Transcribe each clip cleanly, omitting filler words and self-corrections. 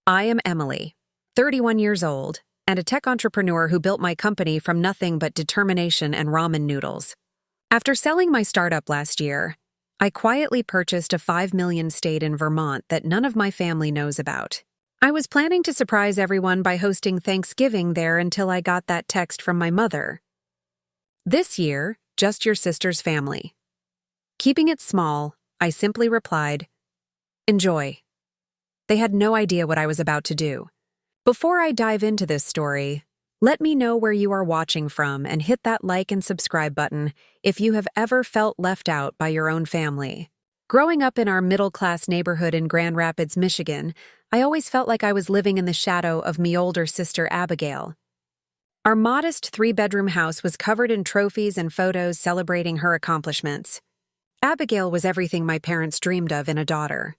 I am Emily, 31 years old, and a tech entrepreneur who built my company from nothing but determination and ramen noodles. After selling my startup last year, I quietly purchased a $5 million estate in Vermont that none of my family knows about. I was planning to surprise everyone by hosting Thanksgiving there until I got that text from my mother. This year, just your sister's family. Keeping it small, I simply replied, "Enjoy." They had no idea what I was about to do. Before I dive into this story, let me know where you are watching from and hit that like and subscribe button if you have ever felt left out by your own family. Growing up in our middle-class neighborhood in Grand Rapids, Michigan, I always felt like I was living in the shadow of me older sister Abigail. Our modest 3-bedroom house was covered in trophies and photos celebrating her accomplishments. Abigail was everything my parents dreamed of in a daughter.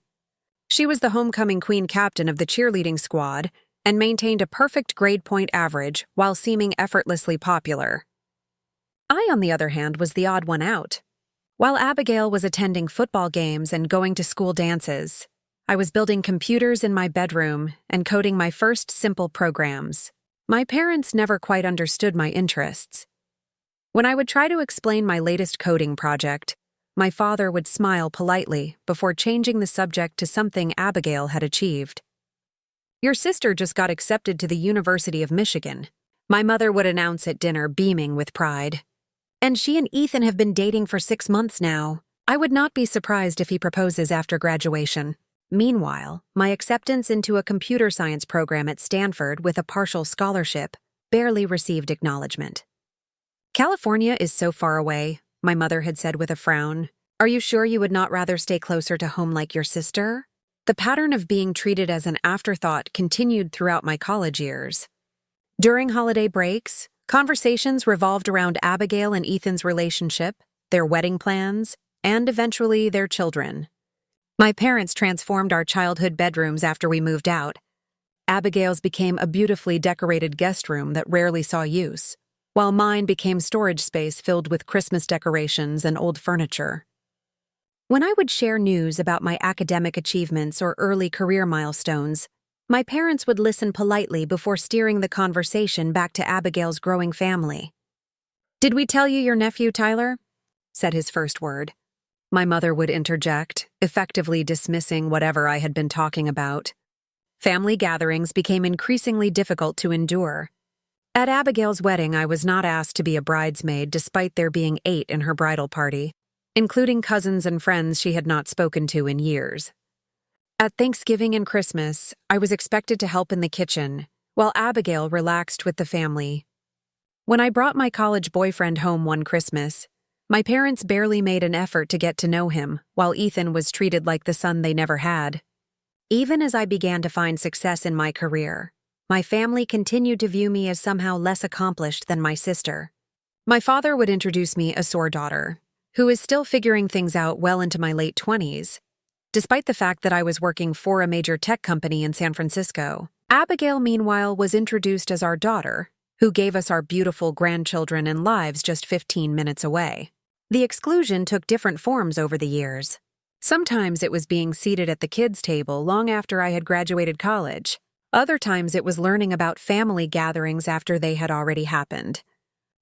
She was the homecoming queen captain of the cheerleading squad and maintained a perfect grade point average while seeming effortlessly popular. I, on the other hand, was the odd one out. While Abigail was attending football games and going to school dances, I was building computers in my bedroom and coding my first simple programs. My parents never quite understood my interests. When I would try to explain my latest coding project, my father would smile politely before changing the subject to something Abigail had achieved. "Your sister just got accepted to the University of Michigan," my mother would announce at dinner, beaming with pride. "And she and Ethan have been dating for 6 months now. I would not be surprised if he proposes after graduation." Meanwhile, my acceptance into a computer science program at Stanford with a partial scholarship barely received acknowledgement. "California is so far away," my mother had said with a frown. "Are you sure you would not rather stay closer to home like your sister?" The pattern of being treated as an afterthought continued throughout my college years. During holiday breaks, conversations revolved around Abigail and Ethan's relationship, their wedding plans, and eventually their children. My parents transformed our childhood bedrooms after we moved out. Abigail's became a beautifully decorated guest room that rarely saw use, while mine became storage space filled with Christmas decorations and old furniture. When I would share news about my academic achievements or early career milestones, my parents would listen politely before steering the conversation back to Abigail's growing family. "Did we tell you your nephew, Tyler?" said his first word. My mother would interject, effectively dismissing whatever I had been talking about. Family gatherings became increasingly difficult to endure. At Abigail's wedding, I was not asked to be a bridesmaid despite there being 8 in her bridal party, including cousins and friends she had not spoken to in years. At Thanksgiving and Christmas, I was expected to help in the kitchen, while Abigail relaxed with the family. When I brought my college boyfriend home one Christmas, my parents barely made an effort to get to know him, while Ethan was treated like the son they never had. Even as I began to find success in my career, my family continued to view me as somehow less accomplished than my sister. My father would introduce me a sore daughter, who is still figuring things out well into my late 20s. Despite the fact that I was working for a major tech company in San Francisco, Abigail, meanwhile, was introduced as our daughter, who gave us our beautiful grandchildren and lives just 15 minutes away. The exclusion took different forms over the years. Sometimes it was being seated at the kids' table long after I had graduated college. Other times it was learning about family gatherings after they had already happened.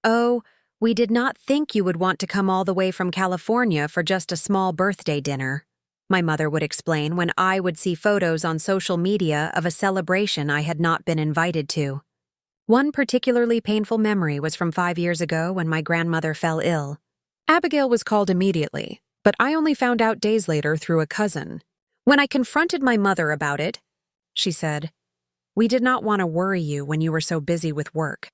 "Oh, we did not think you would want to come all the way from California for just a small birthday dinner," my mother would explain when I would see photos on social media of a celebration I had not been invited to. One particularly painful memory was from 5 years ago when my grandmother fell ill. Abigail was called immediately, but I only found out days later through a cousin. When I confronted my mother about it, she said, "We did not want to worry you when you were so busy with work."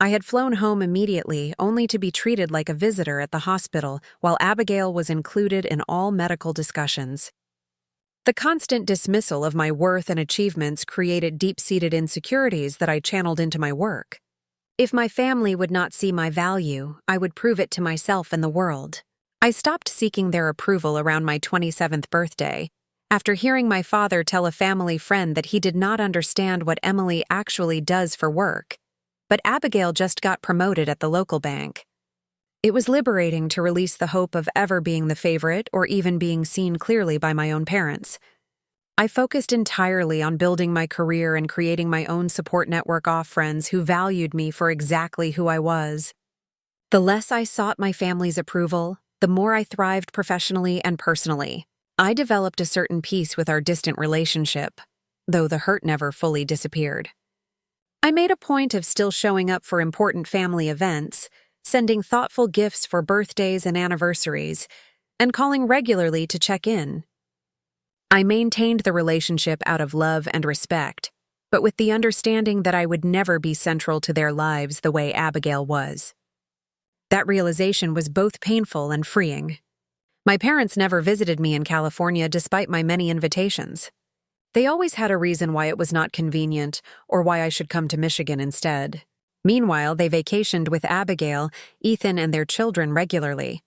I had flown home immediately, only to be treated like a visitor at the hospital, while Abigail was included in all medical discussions. The constant dismissal of my worth and achievements created deep-seated insecurities that I channeled into my work. If my family would not see my value, I would prove it to myself and the world. I stopped seeking their approval around my 27th birthday, after hearing my father tell a family friend that he did not understand what Emily actually does for work. But Abigail just got promoted at the local bank. It was liberating to release the hope of ever being the favorite or even being seen clearly by my own parents. I focused entirely on building my career and creating my own support network of friends who valued me for exactly who I was. The less I sought my family's approval, the more I thrived professionally and personally. I developed a certain peace with our distant relationship, though the hurt never fully disappeared. I made a point of still showing up for important family events, sending thoughtful gifts for birthdays and anniversaries, and calling regularly to check in. I maintained the relationship out of love and respect, but with the understanding that I would never be central to their lives the way Abigail was. That realization was both painful and freeing. My parents never visited me in California despite my many invitations. They always had a reason why it was not convenient or why I should come to Michigan instead. Meanwhile, they vacationed with Abigail, Ethan, and their children regularly.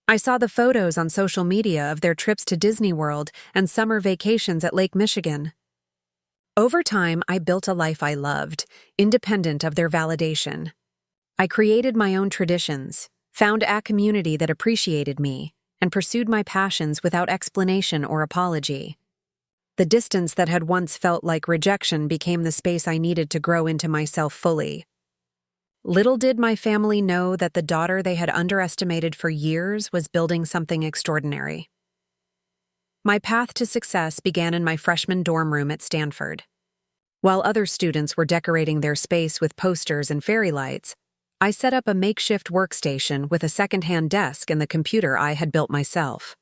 I saw the photos on social media of their trips to Disney World and summer vacations at Lake Michigan. Over time, I built a life I loved, independent of their validation. I created my own traditions, found a community that appreciated me, and pursued my passions without explanation or apology. The distance that had once felt like rejection became the space I needed to grow into myself fully. Little did my family know that the daughter they had underestimated for years was building something extraordinary. My path to success began in my freshman dorm room at Stanford. While other students were decorating their space with posters and fairy lights, I set up a makeshift workstation with a second-hand desk and the computer I had built myself.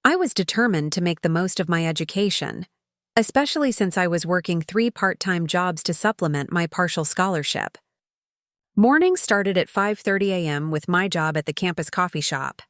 I was determined to make the most of my education, especially since I was working 3 part-time jobs to supplement my partial scholarship. Mornings started at 5:30 a.m. with my job at the campus coffee shop.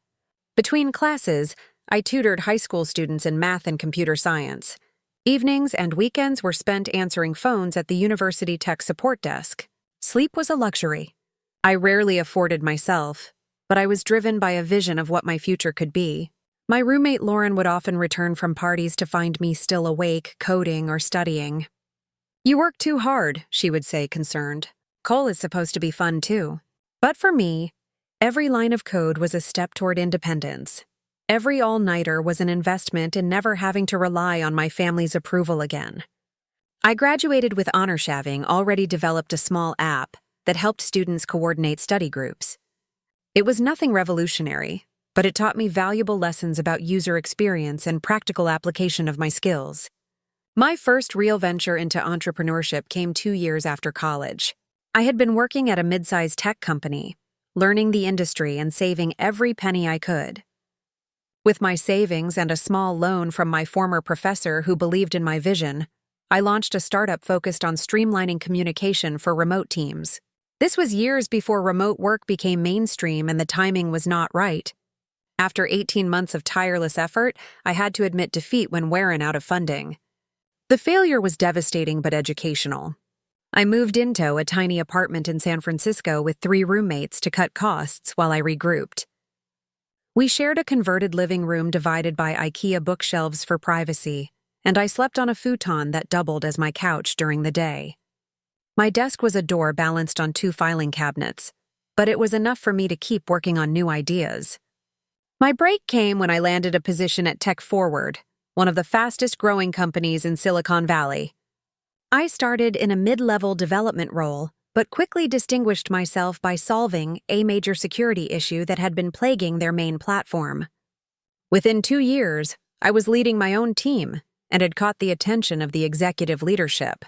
Between classes, I tutored high school students in math and computer science. Evenings and weekends were spent answering phones at the university tech support desk. Sleep was a luxury. I rarely afforded myself, but I was driven by a vision of what my future could be. My roommate Lauren would often return from parties to find me still awake, coding or studying. "You work too hard," she would say, concerned. "Cole is supposed to be fun too." But for me, every line of code was a step toward independence. Every all-nighter was an investment in never having to rely on my family's approval again. I graduated with honors, having already developed a small app that helped students coordinate study groups. It was nothing revolutionary, but it taught me valuable lessons about user experience and practical application of my skills. My first real venture into entrepreneurship came 2 years after college. I had been working at a mid-sized tech company, learning the industry and saving every penny I could. With my savings and a small loan from my former professor who believed in my vision, I launched a startup focused on streamlining communication for remote teams. This was years before remote work became mainstream and the timing was not right. After 18 months of tireless effort, I had to admit defeat when we ran out of funding. The failure was devastating but educational. I moved into a tiny apartment in San Francisco with 3 roommates to cut costs while I regrouped. We shared a converted living room divided by IKEA bookshelves for privacy, and I slept on a futon that doubled as my couch during the day. My desk was a door balanced on 2 filing cabinets, but it was enough for me to keep working on new ideas. My break came when I landed a position at Tech Forward, one of the fastest-growing companies in Silicon Valley. I started in a mid-level development role, but quickly distinguished myself by solving a major security issue that had been plaguing their main platform. Within 2 years, I was leading my own team and had caught the attention of the executive leadership.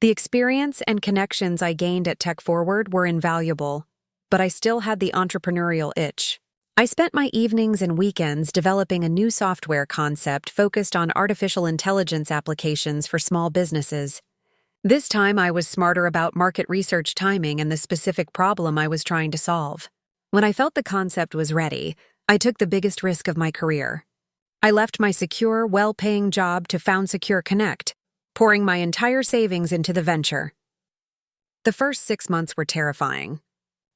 The experience and connections I gained at Tech Forward were invaluable, but I still had the entrepreneurial itch. I spent my evenings and weekends developing a new software concept focused on artificial intelligence applications for small businesses. This time I was smarter about market research timing and the specific problem I was trying to solve. When I felt the concept was ready, I took the biggest risk of my career. I left my secure, well-paying job to found Secure Connect, pouring my entire savings into the venture. The first 6 months were terrifying.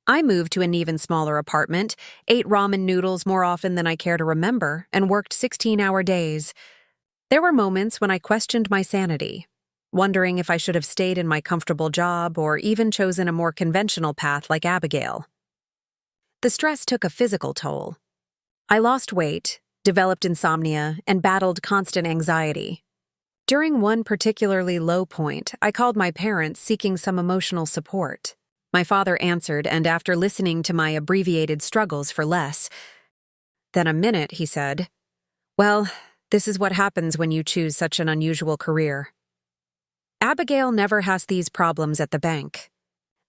I moved to an even smaller apartment, ate ramen noodles more often than I care to remember, and worked 16-hour days. There were moments when I questioned my sanity, wondering if I should have stayed in my comfortable job or even chosen a more conventional path like Abigail. The stress took a physical toll. I lost weight, developed insomnia, and battled constant anxiety. During one particularly low point, I called my parents seeking some emotional support. My father answered, and after listening to my abbreviated struggles for less than a minute, he said, "Well, this is what happens when you choose such an unusual career. Abigail never has these problems at the bank."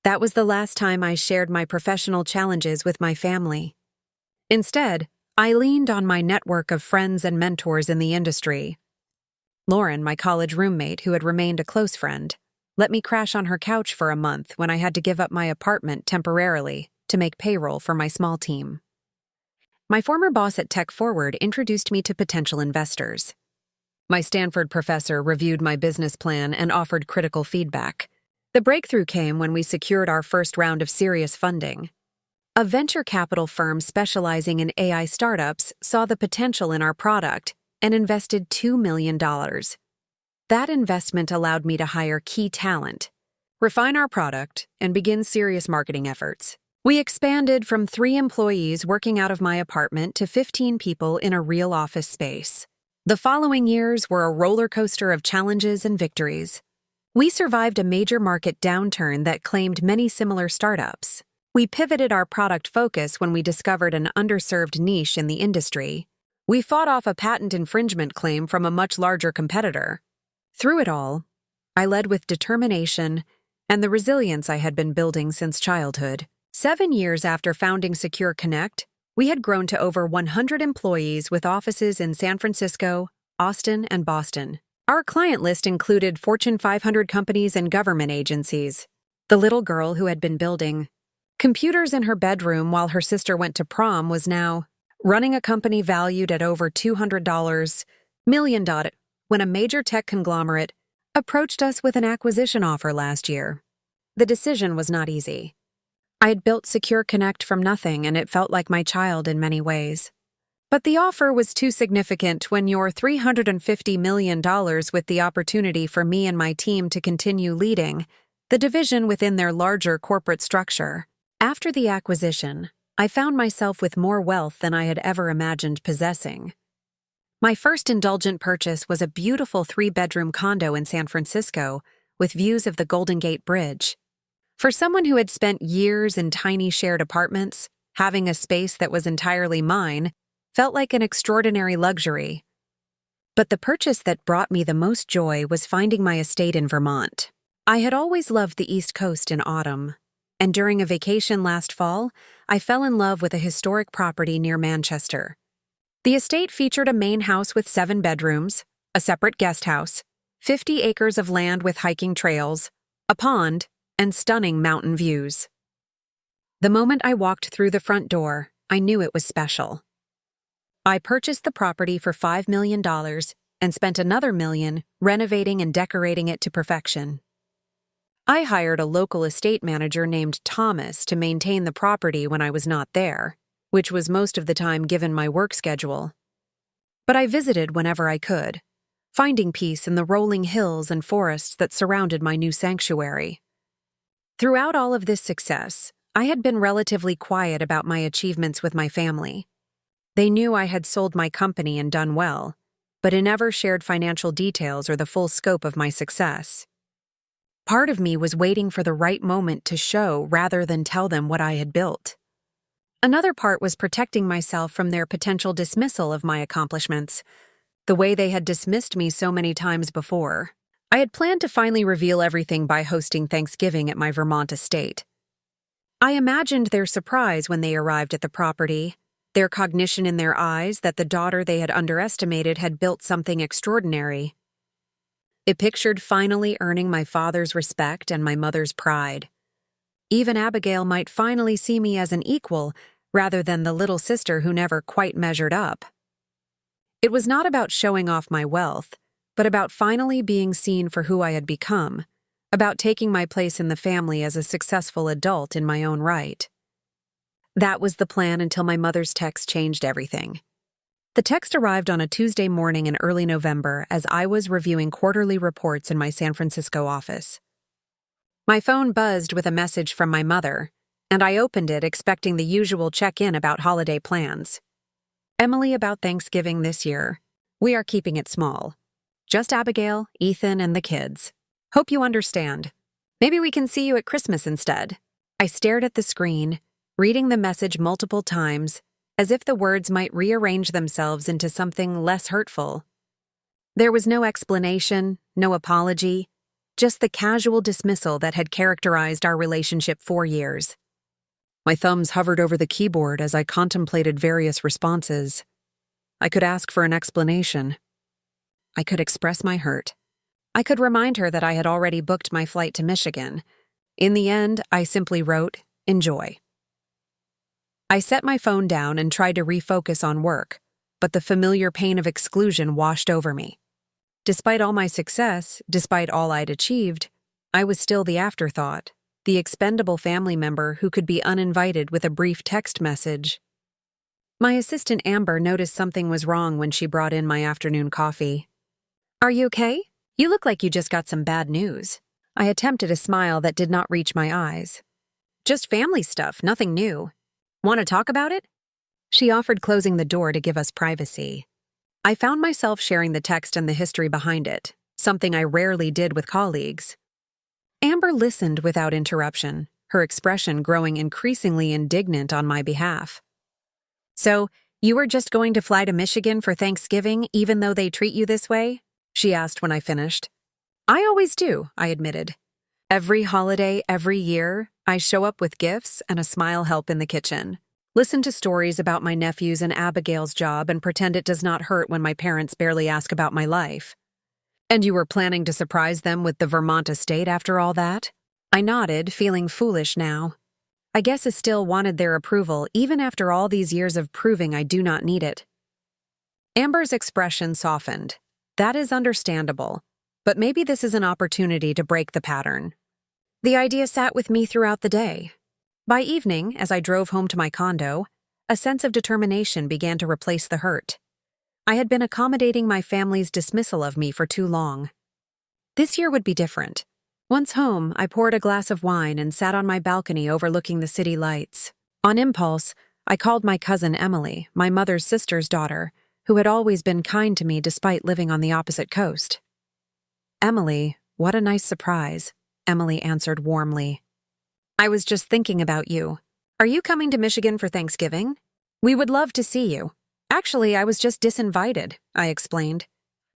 That was the last time I shared my professional challenges with my family. Instead, I leaned on my network of friends and mentors in the industry. Lauren, my college roommate who had remained a close friend, let me crash on her couch for a month when I had to give up my apartment temporarily to make payroll for my small team. My former boss at Tech Forward introduced me to potential investors. My Stanford professor reviewed my business plan and offered critical feedback. The breakthrough came when we secured our first round of serious funding. A venture capital firm specializing in AI startups saw the potential in our product and invested $2 million. That investment allowed me to hire key talent, refine our product, and begin serious marketing efforts. We expanded from 3 employees working out of my apartment to 15 people in a real office space. The following years were a roller coaster of challenges and victories. We survived a major market downturn that claimed many similar startups. We pivoted our product focus when we discovered an underserved niche in the industry. We fought off a patent infringement claim from a much larger competitor. Through it all, I led with determination and the resilience I had been building since childhood. 7 years after founding Secure Connect, we had grown to over 100 employees with offices in San Francisco, Austin, and Boston. Our client list included Fortune 500 companies and government agencies. The little girl who had been building computers in her bedroom while her sister went to prom was now running a company valued at over $200 million when a major tech conglomerate approached us with an acquisition offer last year. The decision was not easy. I had built Secure Connect from nothing, and it felt like my child in many ways. But the offer was too significant when you're $350 million with the opportunity for me and my team to continue leading the division within their larger corporate structure. After the acquisition, I found myself with more wealth than I had ever imagined possessing. My first indulgent purchase was a beautiful 3-bedroom condo in San Francisco with views of the Golden Gate Bridge. For someone who had spent years in tiny shared apartments, having a space that was entirely mine felt like an extraordinary luxury. But the purchase that brought me the most joy was finding my estate in Vermont. I had always loved the East Coast in autumn, and during a vacation last fall, I fell in love with a historic property near Manchester. The estate featured a main house with 7 bedrooms, a separate guest house, 50 acres of land with hiking trails, a pond, and stunning mountain views. The moment I walked through the front door, I knew it was special. I purchased the property for $5 million and spent another $1 million renovating and decorating it to perfection. I hired a local estate manager named Thomas to maintain the property when I was not there, which was most of the time given my work schedule. But I visited whenever I could, finding peace in the rolling hills and forests that surrounded my new sanctuary. Throughout all of this success, I had been relatively quiet about my achievements with my family. They knew I had sold my company and done well, but I never shared financial details or the full scope of my success. Part of me was waiting for the right moment to show rather than tell them what I had built. Another part was protecting myself from their potential dismissal of my accomplishments, the way they had dismissed me so many times before. I had planned to finally reveal everything by hosting Thanksgiving at my Vermont estate. I imagined their surprise when they arrived at the property, their cognition in their eyes that the daughter they had underestimated had built something extraordinary. It pictured finally earning my father's respect and my mother's pride. Even Abigail might finally see me as an equal rather than the little sister who never quite measured up. It was not about showing off my wealth, but about finally being seen for who I had become, about taking my place in the family as a successful adult in my own right. That was the plan until my mother's text changed everything. The text arrived on a Tuesday morning in early November as I was reviewing quarterly reports in my San Francisco office. My phone buzzed with a message from my mother, and I opened it expecting the usual check-in about holiday plans. Emily, about Thanksgiving this year. We are keeping it small. Just Abigail, Ethan, and the kids. Hope you understand. Maybe we can see you at Christmas instead. I stared at the screen, reading the message multiple times, as if the words might rearrange themselves into something less hurtful. There was no explanation, no apology, just the casual dismissal that had characterized our relationship for years. My thumbs hovered over the keyboard as I contemplated various responses. I could ask for an explanation. I could express my hurt. I could remind her that I had already booked my flight to Michigan. In the end, I simply wrote, "Enjoy." I set my phone down and tried to refocus on work, but the familiar pain of exclusion washed over me. Despite all my success, despite all I'd achieved, I was still the afterthought, the expendable family member who could be uninvited with a brief text message. My assistant Amber noticed something was wrong when she brought in my afternoon coffee. "Are you okay? You look like you just got some bad news." I attempted a smile that did not reach my eyes. "Just family stuff, nothing new. Want to talk about it?" She offered, closing the door to give us privacy. I found myself sharing the text and the history behind it, something I rarely did with colleagues. Amber listened without interruption, her expression growing increasingly indignant on my behalf. "So, you were just going to fly to Michigan for Thanksgiving even though they treat you this way?" she asked when I finished. "I always do," I admitted. "Every holiday, every year, I show up with gifts and a smile help in the kitchen. Listen to stories about my nephews and Abigail's job and pretend it does not hurt when my parents barely ask about my life." "And you were planning to surprise them with the Vermont estate after all that?" I nodded, feeling foolish now. I guess I still wanted their approval, even after all these years of proving I do not need it. Amber's expression softened. "That is understandable, but maybe this is an opportunity to break the pattern." The idea sat with me throughout the day. By evening, as I drove home to my condo, a sense of determination began to replace the hurt. I had been accommodating my family's dismissal of me for too long. This year would be different. Once home, I poured a glass of wine and sat on my balcony overlooking the city lights. On impulse, I called my cousin Emily, my mother's sister's daughter, who had always been kind to me despite living on the opposite coast. "Emily, what a nice surprise," Emily answered warmly. "I was just thinking about you. Are you coming to Michigan for Thanksgiving? We would love to see you." "Actually, I was just disinvited," I explained.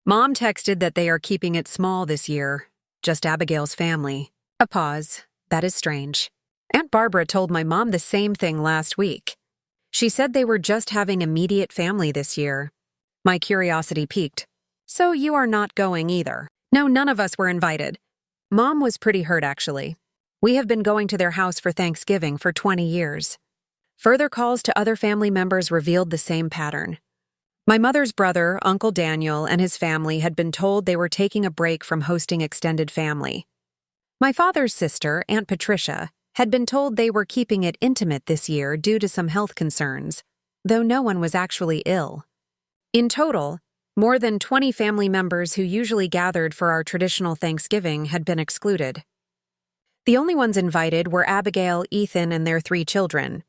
"Mom texted that they are keeping it small this year. Just Abigail's family." A pause. "That is strange. Aunt Barbara told my mom the same thing last week. She said they were just having immediate family this year." My curiosity piqued. "So you are not going either?" "No, none of us were invited." Mom was pretty hurt, actually. "We have been going to their house for Thanksgiving for 20 years. Further calls to other family members revealed the same pattern. My mother's brother, Uncle Daniel, and his family had been told they were taking a break from hosting extended family. My father's sister, Aunt Patricia, had been told they were keeping it intimate this year due to some health concerns, though no one was actually ill. In total, more than 20 family members who usually gathered for our traditional Thanksgiving had been excluded. The only ones invited were Abigail, Ethan, and their 3 children.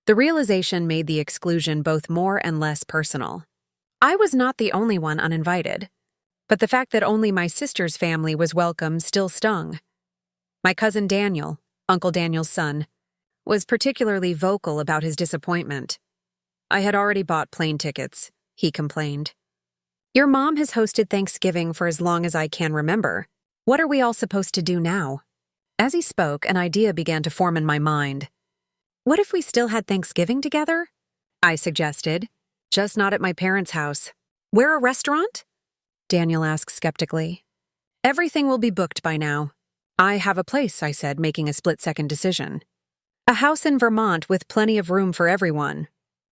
The realization made the exclusion both more and less personal. I was not the only one uninvited, but the fact that only my sister's family was welcome still stung. My cousin Daniel, Uncle Daniel's son, was particularly vocal about his disappointment. "I had already bought plane tickets," he complained. "Your mom has hosted Thanksgiving for as long as I can remember. What are we all supposed to do now?" As he spoke, an idea began to form in my mind. "What if we still had Thanksgiving together?" I suggested. "Just not at my parents' house." "Where, a restaurant?" Daniel asked skeptically. "Everything will be booked by now." "I have a place," I said, making a split-second decision. "A house in Vermont with plenty of room for everyone."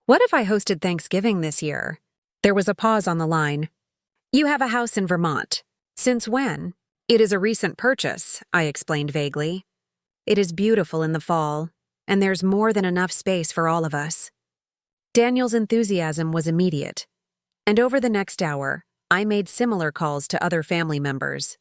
"What if I hosted Thanksgiving this year?" There was a pause on the line. "You have a house in Vermont. Since when?" "It is a recent purchase," I explained vaguely. "It is beautiful in the fall, and there's more than enough space for all of us." Daniel's enthusiasm was immediate, and over the next hour, I made similar calls to other family members.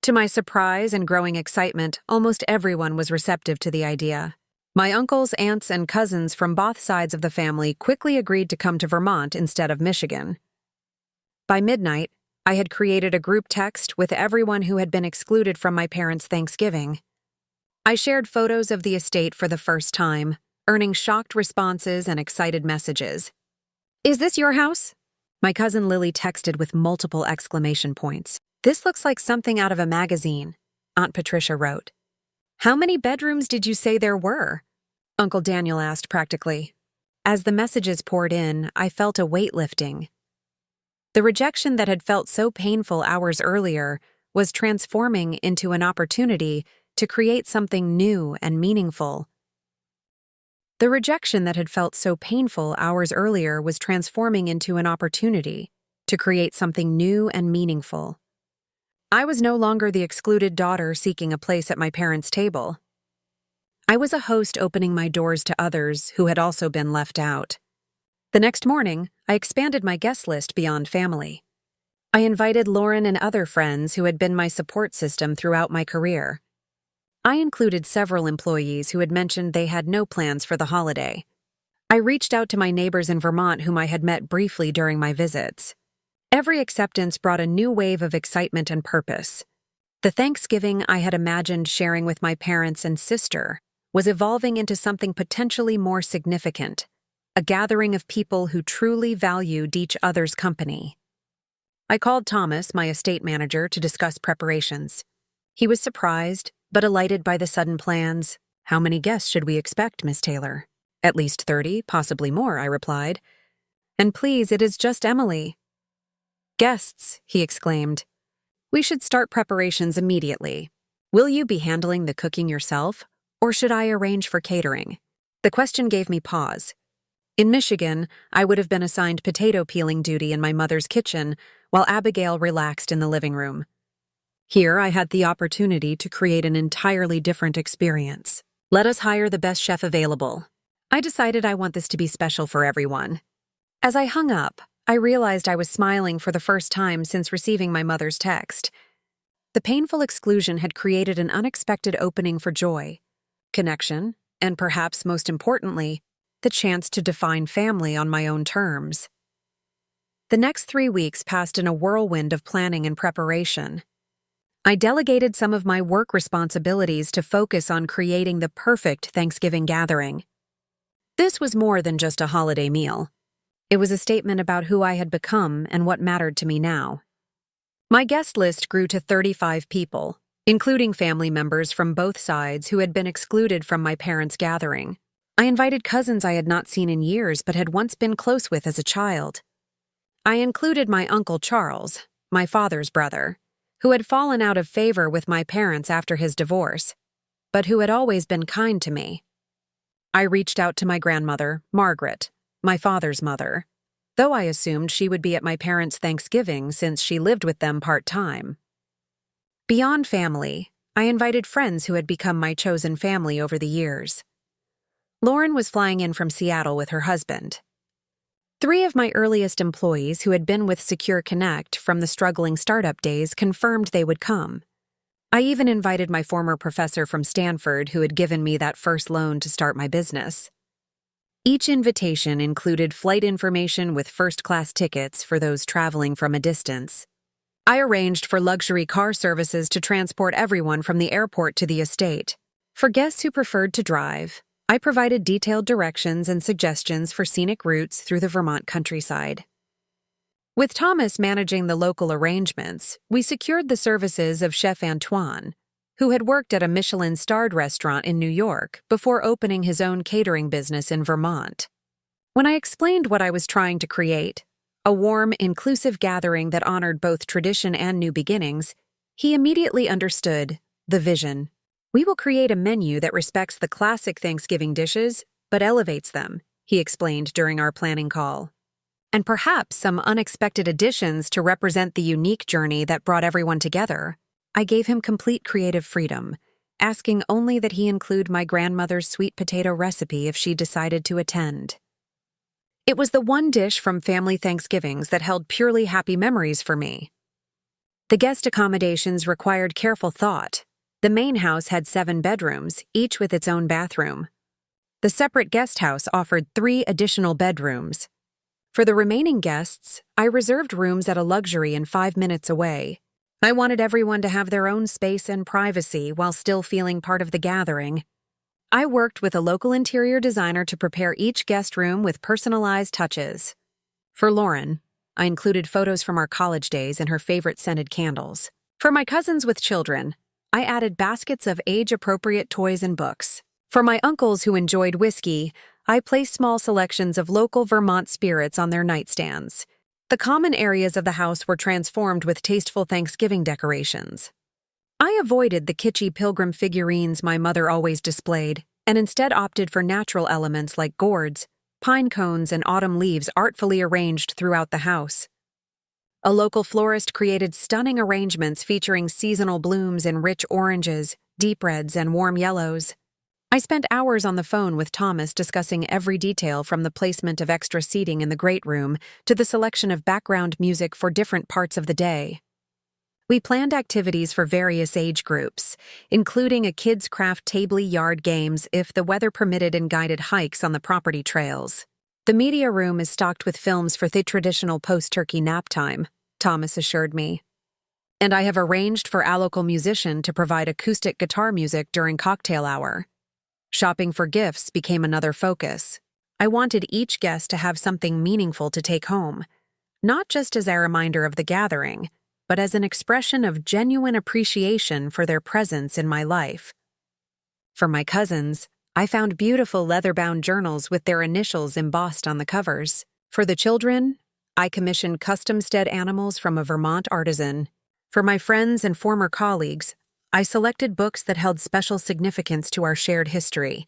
To my surprise and growing excitement, almost everyone was receptive to the idea. My uncles, aunts, and cousins from both sides of the family quickly agreed to come to Vermont instead of Michigan. By midnight, I had created a group text with everyone who had been excluded from my parents' Thanksgiving. I shared photos of the estate for the first time, earning shocked responses and excited messages. "Is this your house?" My cousin Lily texted with multiple exclamation points. "This looks like something out of a magazine," Aunt Patricia wrote. "How many bedrooms did you say there were?" Uncle Daniel asked practically. As the messages poured in, I felt a weight lifting. The rejection that had felt so painful hours earlier was transforming into an opportunity to create something new and meaningful. The rejection that had felt so painful hours earlier was transforming into an opportunity to create something new and meaningful. I was no longer the excluded daughter seeking a place at my parents' table. I was a host opening my doors to others who had also been left out. The next morning, I expanded my guest list beyond family. I invited Lauren and other friends who had been my support system throughout my career. I included several employees who had mentioned they had no plans for the holiday. I reached out to my neighbors in Vermont whom I had met briefly during my visits. Every acceptance brought a new wave of excitement and purpose. The Thanksgiving I had imagined sharing with my parents and sister was evolving into something potentially more significant, a gathering of people who truly valued each other's company. I called Thomas, my estate manager, to discuss preparations. He was surprised, but elated by the sudden plans. "How many guests should we expect, Miss Taylor?" "At least 30, possibly more," I replied. "And please, it is just Emily." "Guests," he exclaimed. "We should start preparations immediately. Will you be handling the cooking yourself, or should I arrange for catering?" The question gave me pause. In Michigan, I would have been assigned potato peeling duty in my mother's kitchen, while Abigail relaxed in the living room. Here, I had the opportunity to create an entirely different experience. "Let us hire the best chef available. I decided I want this to be special for everyone." As I hung up, I realized I was smiling for the first time since receiving my mother's text. The painful exclusion had created an unexpected opening for joy, connection, and perhaps most importantly, the chance to define family on my own terms. The next 3 weeks passed in a whirlwind of planning and preparation. I delegated some of my work responsibilities to focus on creating the perfect Thanksgiving gathering. This was more than just a holiday meal. It was a statement about who I had become and what mattered to me now. My guest list grew to 35 people, including family members from both sides who had been excluded from my parents' gathering. I invited cousins I had not seen in years but had once been close with as a child. I included my Uncle Charles, my father's brother, who had fallen out of favor with my parents after his divorce, but who had always been kind to me. I reached out to my grandmother, Margaret, my father's mother, though I assumed she would be at my parents' Thanksgiving since she lived with them part-time. Beyond family, I invited friends who had become my chosen family over the years. Lauren was flying in from Seattle with her husband. 3 of my earliest employees who had been with Secure Connect from the struggling startup days confirmed they would come. I even invited my former professor from Stanford who had given me that first loan to start my business. Each invitation included flight information with first-class tickets for those traveling from a distance. I arranged for luxury car services to transport everyone from the airport to the estate. For guests who preferred to drive, I provided detailed directions and suggestions for scenic routes through the Vermont countryside. With Thomas managing the local arrangements, we secured the services of Chef Antoine, who had worked at a Michelin-starred restaurant in New York before opening his own catering business in Vermont. When I explained what I was trying to create, a warm, inclusive gathering that honored both tradition and new beginnings, he immediately understood the vision. "We will create a menu that respects the classic Thanksgiving dishes, but elevates them," he explained during our planning call. "And perhaps some unexpected additions to represent the unique journey that brought everyone together." I gave him complete creative freedom, asking only that he include my grandmother's sweet potato recipe if she decided to attend. It was the one dish from family Thanksgivings that held purely happy memories for me. The guest accommodations required careful thought. The main house had 7 bedrooms, each with its own bathroom. The separate guest house offered 3 additional bedrooms. For the remaining guests, I reserved rooms at a luxury Inn 5 minutes away. I wanted everyone to have their own space and privacy while still feeling part of the gathering. I worked with a local interior designer to prepare each guest room with personalized touches. For Lauren, I included photos from our college days and her favorite scented candles. For my cousins with children, I added baskets of age-appropriate toys and books. For my uncles who enjoyed whiskey, I placed small selections of local Vermont spirits on their nightstands. The common areas of the house were transformed with tasteful Thanksgiving decorations. I avoided the kitschy pilgrim figurines my mother always displayed, and instead opted for natural elements like gourds, pine cones, and autumn leaves artfully arranged throughout the house. A local florist created stunning arrangements featuring seasonal blooms in rich oranges, deep reds, and warm yellows. I spent hours on the phone with Thomas discussing every detail from the placement of extra seating in the great room to the selection of background music for different parts of the day. We planned activities for various age groups, including a kids' craft table yard games if the weather permitted and guided hikes on the property trails. The media room is stocked with films for the traditional post-turkey nap time, Thomas assured me. And I have arranged for a local musician to provide acoustic guitar music during cocktail hour. Shopping for gifts became another focus. I wanted each guest to have something meaningful to take home, not just as a reminder of the gathering, but as an expression of genuine appreciation for their presence in my life. For my cousins, I found beautiful leather-bound journals with their initials embossed on the covers. For the children, I commissioned custom-stead animals from a Vermont artisan. For my friends and former colleagues, I selected books that held special significance to our shared history.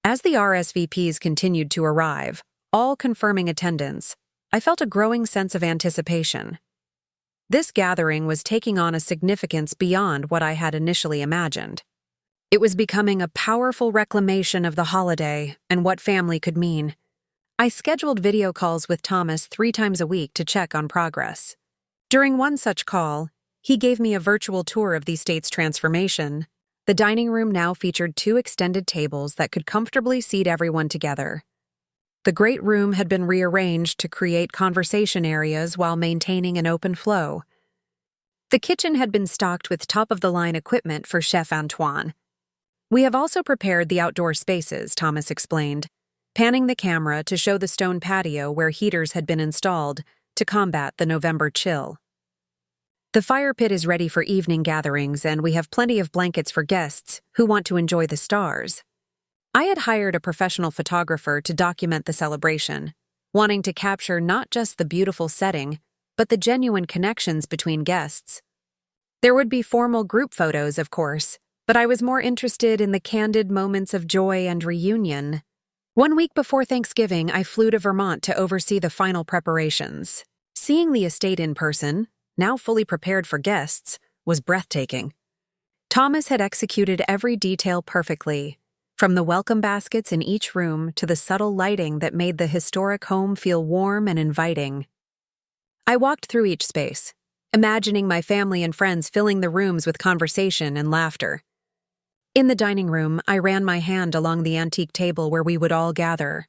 As the RSVPs continued to arrive, all confirming attendance, I felt a growing sense of anticipation. This gathering was taking on a significance beyond what I had initially imagined. It was becoming a powerful reclamation of the holiday and what family could mean. I scheduled video calls with Thomas 3 times a week to check on progress. During one such call, he gave me a virtual tour of the estate's transformation. The dining room now featured 2 extended tables that could comfortably seat everyone together. The great room had been rearranged to create conversation areas while maintaining an open flow. The kitchen had been stocked with top-of-the-line equipment for Chef Antoine. We have also prepared the outdoor spaces, Thomas explained, panning the camera to show the stone patio where heaters had been installed to combat the November chill. The fire pit is ready for evening gatherings, and we have plenty of blankets for guests who want to enjoy the stars. I had hired a professional photographer to document the celebration, wanting to capture not just the beautiful setting, but the genuine connections between guests. There would be formal group photos, of course, but I was more interested in the candid moments of joy and reunion. 1 week before Thanksgiving, I flew to Vermont to oversee the final preparations. Seeing the estate in person, now fully prepared for guests, was breathtaking. Thomas had executed every detail perfectly, from the welcome baskets in each room to the subtle lighting that made the historic home feel warm and inviting. I walked through each space, imagining my family and friends filling the rooms with conversation and laughter. In the dining room, I ran my hand along the antique table where we would all gather.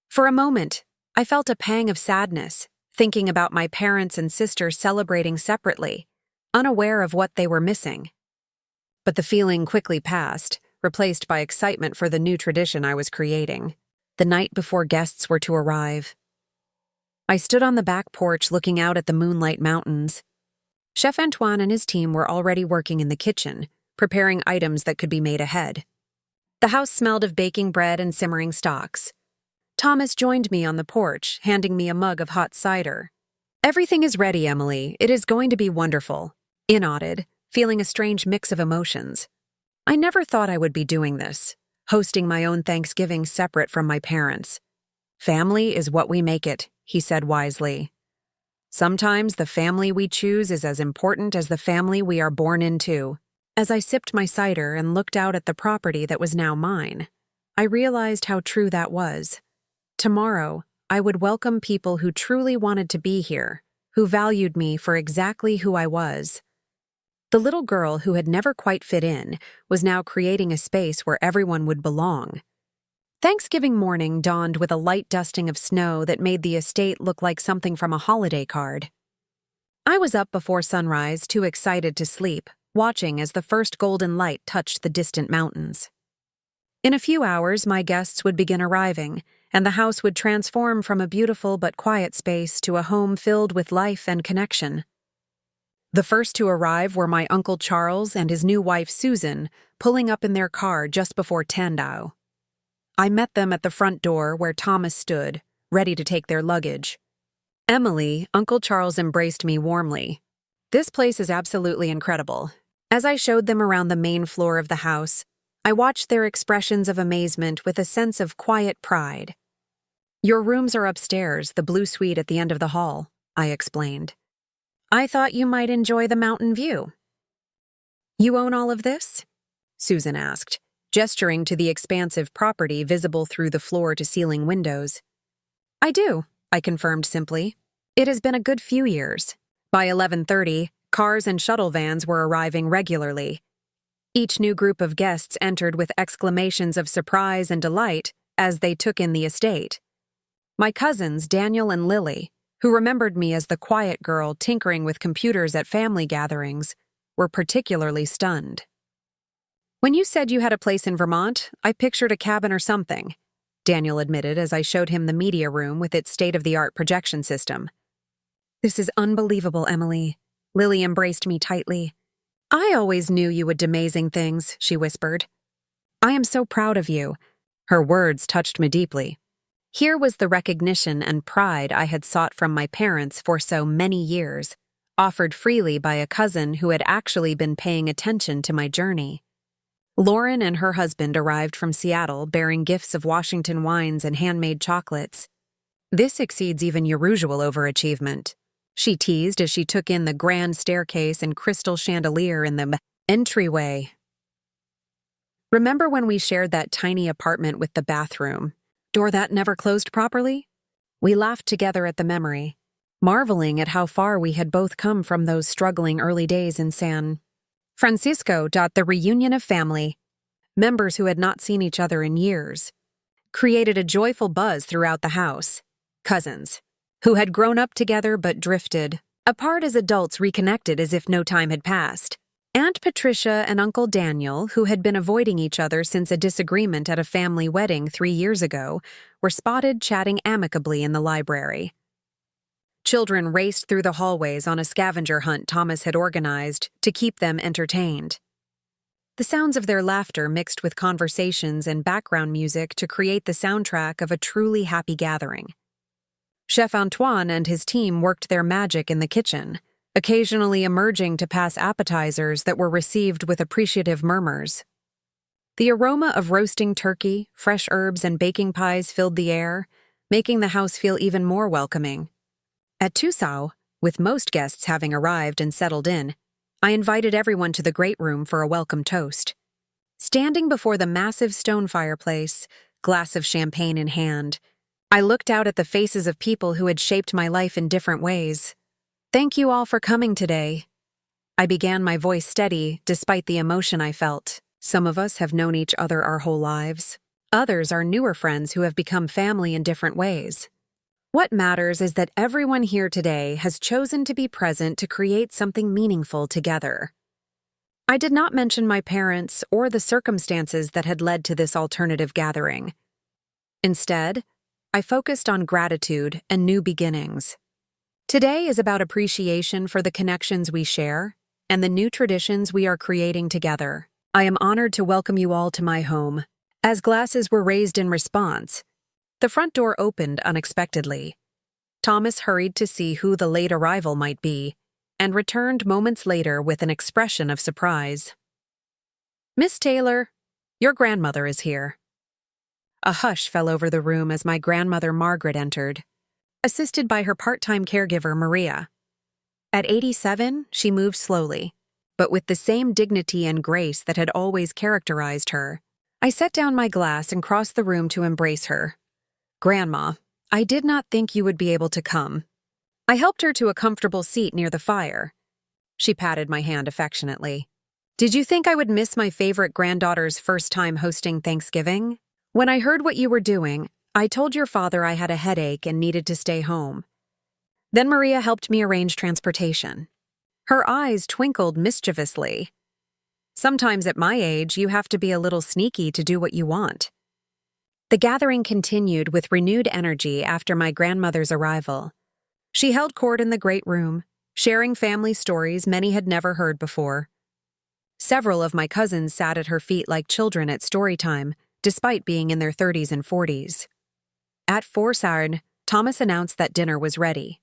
For a moment, I felt a pang of sadness, thinking about my parents and sister celebrating separately, unaware of what they were missing. But the feeling quickly passed, replaced by excitement for the new tradition I was creating, the night before guests were to arrive. I stood on the back porch looking out at the moonlight mountains. Chef Antoine and his team were already working in the kitchen, preparing items that could be made ahead. The house smelled of baking bread and simmering stocks. Thomas joined me on the porch, handing me a mug of hot cider. "Everything is ready, Emily. It is going to be wonderful," I nodded, feeling a strange mix of emotions. I never thought I would be doing this, hosting my own Thanksgiving separate from my parents. "Family is what we make it," he said wisely. "Sometimes the family we choose is as important as the family we are born into." As I sipped my cider and looked out at the property that was now mine, I realized how true that was. Tomorrow, I would welcome people who truly wanted to be here, who valued me for exactly who I was. The little girl who had never quite fit in was now creating a space where everyone would belong. Thanksgiving morning dawned with a light dusting of snow that made the estate look like something from a holiday card. I was up before sunrise, too excited to sleep, watching as the first golden light touched the distant mountains. In a few hours, my guests would begin arriving, and the house would transform from a beautiful but quiet space to a home filled with life and connection. The first to arrive were my Uncle Charles and his new wife Susan, pulling up in their car just before Tandau. I met them at the front door where Thomas stood, ready to take their luggage. Emily, Uncle Charles embraced me warmly. "This place is absolutely incredible." As I showed them around the main floor of the house, I watched their expressions of amazement with a sense of quiet pride. "Your rooms are upstairs, the blue suite at the end of the hall," I explained. "I thought you might enjoy the mountain view." "You own all of this?" Susan asked, gesturing to the expansive property visible through the floor-to-ceiling windows. "I do," I confirmed simply. "It has been a good few years." By 11:30, cars and shuttle vans were arriving regularly. Each new group of guests entered with exclamations of surprise and delight as they took in the estate. My cousins, Daniel and Lily, who remembered me as the quiet girl tinkering with computers at family gatherings, were particularly stunned. "When you said you had a place in Vermont, I pictured a cabin or something," Daniel admitted as I showed him the media room with its state-of-the-art projection system. "This is unbelievable, Emily." Lily embraced me tightly. "I always knew you would do amazing things," she whispered. "I am so proud of you." Her words touched me deeply. Here was the recognition and pride I had sought from my parents for so many years, offered freely by a cousin who had actually been paying attention to my journey. Lauren and her husband arrived from Seattle bearing gifts of Washington wines and handmade chocolates. "This exceeds even your usual overachievement," she teased as she took in the grand staircase and crystal chandelier in the entryway. "Remember when we shared that tiny apartment with the bathroom door that never closed properly?" We laughed together at the memory, marveling at how far we had both come from those struggling early days in San Francisco. The reunion of family, members who had not seen each other in years, created a joyful buzz throughout the house. Cousins, who had grown up together but drifted apart as adults, reconnected as if no time had passed. Aunt Patricia and Uncle Daniel, who had been avoiding each other since a disagreement at a family wedding 3 years ago, were spotted chatting amicably in the library. Children raced through the hallways on a scavenger hunt Thomas had organized to keep them entertained. The sounds of their laughter mixed with conversations and background music to create the soundtrack of a truly happy gathering. Chef Antoine and his team worked their magic in the kitchen, occasionally emerging to pass appetizers that were received with appreciative murmurs. The aroma of roasting turkey, fresh herbs, and baking pies filled the air, making the house feel even more welcoming. At Tusau, with most guests having arrived and settled in, I invited everyone to the great room for a welcome toast. Standing before the massive stone fireplace, glass of champagne in hand, I looked out at the faces of people who had shaped my life in different ways. "Thank you all for coming today." I began, my voice steady, despite the emotion I felt. Some of us have known each other our whole lives. Others are newer friends who have become family in different ways. What matters is that everyone here today has chosen to be present to create something meaningful together. I did not mention my parents or the circumstances that had led to this alternative gathering. Instead, I focused on gratitude and new beginnings. Today is about appreciation for the connections we share and the new traditions we are creating together. I am honored to welcome you all to my home. As glasses were raised in response, the front door opened unexpectedly. Thomas hurried to see who the late arrival might be, and returned moments later with an expression of surprise. "Miss Taylor, your grandmother is here." A hush fell over the room as my grandmother Margaret entered, assisted by her part-time caregiver Maria. At 87, she moved slowly, but with the same dignity and grace that had always characterized her. I set down my glass and crossed the room to embrace her. "Grandma, I did not think you would be able to come." I helped her to a comfortable seat near the fire. She patted my hand affectionately. "Did you think I would miss my favorite granddaughter's first time hosting Thanksgiving?" When I heard what you were doing, I told your father I had a headache and needed to stay home. Then Maria helped me arrange transportation. Her eyes twinkled mischievously. Sometimes at my age, you have to be a little sneaky to do what you want. The gathering continued with renewed energy after my grandmother's arrival. She held court in the great room, sharing family stories many had never heard before. Several of my cousins sat at her feet like children at story time, despite being in their 30s and 40s. At 4:00, Thomas announced that dinner was ready.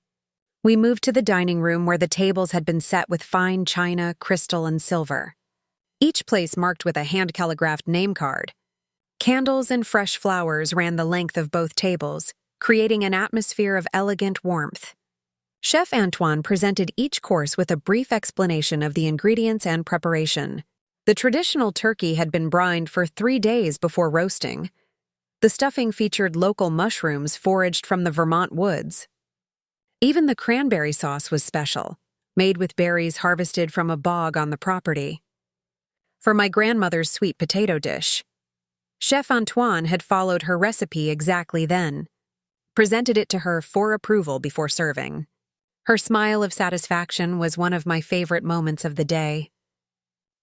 We moved to the dining room where the tables had been set with fine china, crystal, and silver. Each place marked with a hand-calligraphed name card. Candles and fresh flowers ran the length of both tables, creating an atmosphere of elegant warmth. Chef Antoine presented each course with a brief explanation of the ingredients and preparation. The traditional turkey had been brined for 3 days before roasting. The stuffing featured local mushrooms foraged from the Vermont woods. Even the cranberry sauce was special, made with berries harvested from a bog on the property. For my grandmother's sweet potato dish, Chef Antoine had followed her recipe exactly then, presented it to her for approval before serving. Her smile of satisfaction was one of my favorite moments of the day.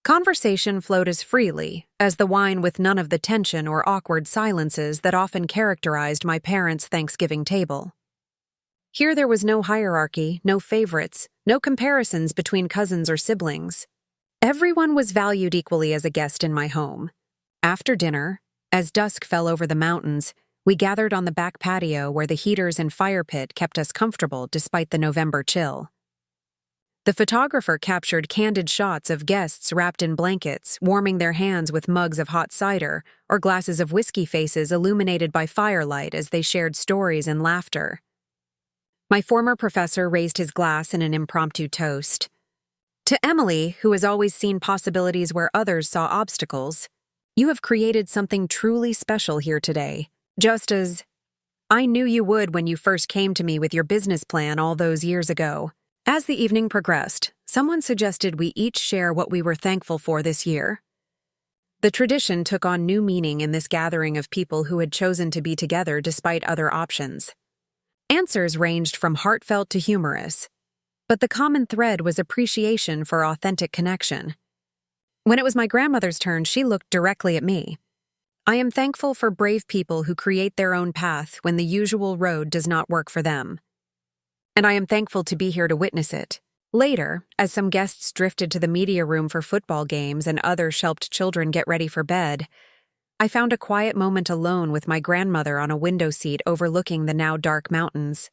Conversation flowed as freely as the wine, with none of the tension or awkward silences that often characterized my parents' Thanksgiving table. Here there was no hierarchy, no favorites, no comparisons between cousins or siblings. Everyone was valued equally as a guest in my home. After dinner, as dusk fell over the mountains, we gathered on the back patio where the heaters and fire pit kept us comfortable despite the November chill. The photographer captured candid shots of guests wrapped in blankets, warming their hands with mugs of hot cider or glasses of whiskey, faces illuminated by firelight as they shared stories and laughter. My former professor raised his glass in an impromptu toast. To Emily, who has always seen possibilities where others saw obstacles, you have created something truly special here today, just as I knew you would when you first came to me with your business plan all those years ago. As the evening progressed, someone suggested we each share what we were thankful for this year. The tradition took on new meaning in this gathering of people who had chosen to be together despite other options. Answers ranged from heartfelt to humorous, but the common thread was appreciation for authentic connection. When it was my grandmother's turn, she looked directly at me. I am thankful for brave people who create their own path when the usual road does not work for them. And I am thankful to be here to witness it. Later, as some guests drifted to the media room for football games and others helped children get ready for bed, I found a quiet moment alone with my grandmother on a window seat overlooking the now dark mountains.